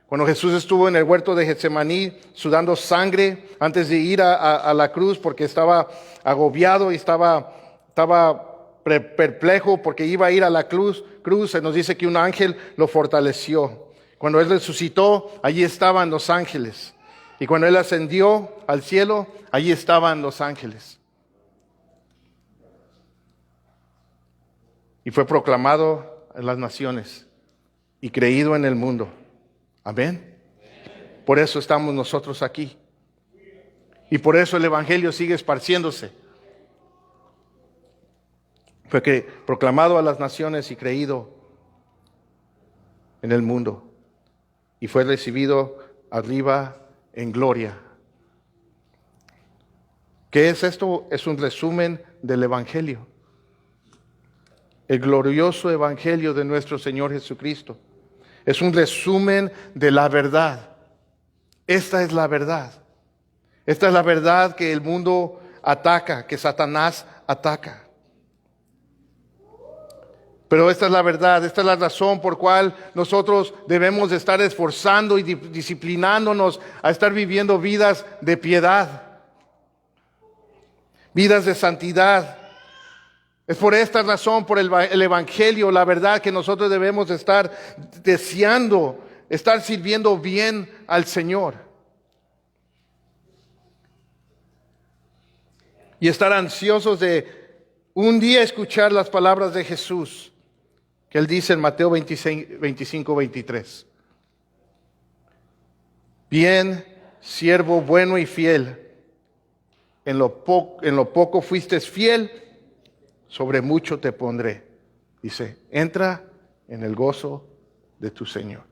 A: Cuando Jesús estuvo en el huerto de Getsemaní sudando sangre antes de ir a la cruz porque estaba agobiado y estaba perplejo porque iba a ir a la cruz, se nos dice que un ángel lo fortaleció. Cuando Él resucitó, allí estaban los ángeles. Y cuando Él ascendió al cielo, allí estaban los ángeles. y fue proclamado en las naciones y creído en el mundo. Amén. Por eso estamos nosotros aquí. Y por eso el Evangelio sigue esparciéndose. Fue que proclamado a las naciones y creído en el mundo. Y fue recibido arriba en gloria. ¿Qué es esto? Es un resumen del Evangelio. El glorioso Evangelio de nuestro Señor Jesucristo. Es un resumen de la verdad. Esta es la verdad. Esta es la verdad que el mundo ataca, que Satanás ataca. Pero esta es la verdad, esta es la razón por cual nosotros debemos de estar esforzando y disciplinándonos a estar viviendo vidas de piedad, vidas de santidad. Es por esta razón, por el Evangelio, la verdad, que nosotros debemos de estar deseando, estar sirviendo bien al Señor. Y estar ansiosos de un día escuchar las palabras de Jesús, que Él dice en Mateo 25, 23. Bien, siervo bueno y fiel, en lo poco fuiste fiel, sobre mucho te pondré. Dice, entra en el gozo de tu Señor.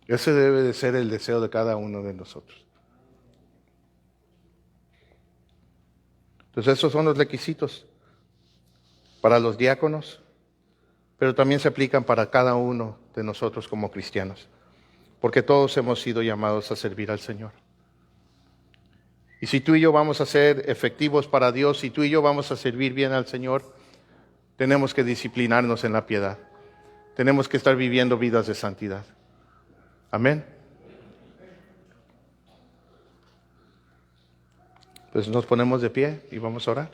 A: Ese debe de ser el deseo de cada uno de nosotros. Entonces esos son los requisitos para los diáconos, pero también se aplican para cada uno de nosotros como cristianos, porque todos hemos sido llamados a servir al Señor. Y si tú y yo vamos a ser efectivos para Dios, si tú y yo vamos a servir bien al Señor, tenemos que disciplinarnos en la piedad. Tenemos que estar viviendo vidas de santidad. Amén. Pues nos ponemos de pie y vamos a orar.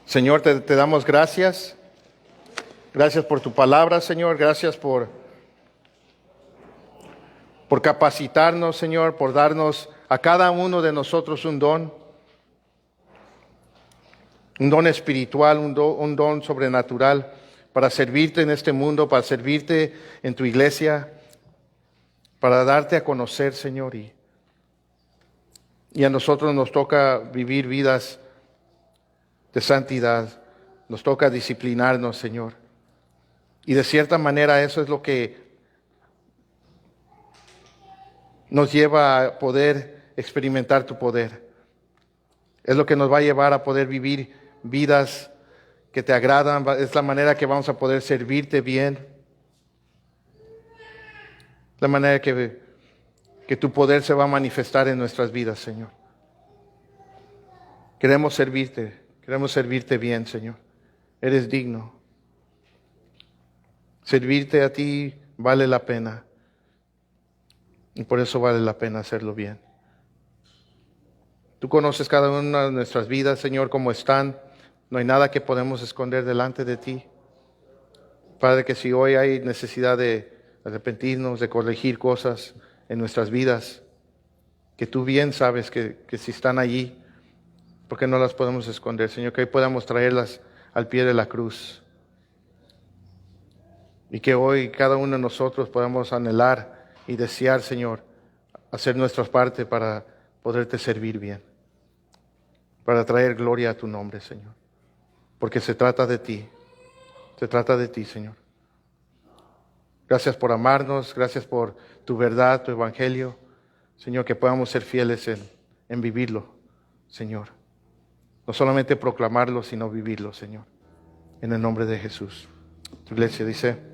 A: Señor, te damos gracias. Gracias por tu palabra, Señor. Gracias por capacitarnos, Señor, por darnos a cada uno de nosotros un don espiritual, un don sobrenatural para servirte en este mundo, para servirte en tu iglesia, para darte a conocer, Señor. Y a nosotros nos toca vivir vidas de santidad, nos toca disciplinarnos, Señor. Y de cierta manera eso es lo que nos lleva a poder experimentar tu poder. Es lo que nos va a llevar a poder vivir vidas que te agradan. Es la manera que vamos a poder servirte bien. La manera que tu poder se va a manifestar en nuestras vidas, Señor. Queremos servirte bien, Señor. Eres digno. Servirte a ti vale la pena. Y por eso vale la pena hacerlo bien. Tú conoces cada una de nuestras vidas, Señor, cómo están. No hay nada que podemos esconder delante de ti. Padre, que si hoy hay necesidad de arrepentirnos, de corregir cosas en nuestras vidas, que tú bien sabes que si están allí, porque no las podemos esconder, Señor, que hoy podamos traerlas al pie de la cruz. Y que hoy cada uno de nosotros podamos anhelar y desear, Señor, hacer nuestra parte para poderte servir bien, para traer gloria a tu nombre, Señor. Porque se trata de ti, Señor. Gracias por amarnos, gracias por tu verdad, tu evangelio. Señor, que podamos ser fieles en vivirlo, Señor. No solamente proclamarlo, sino vivirlo, Señor. En el nombre de Jesús. Tu iglesia dice...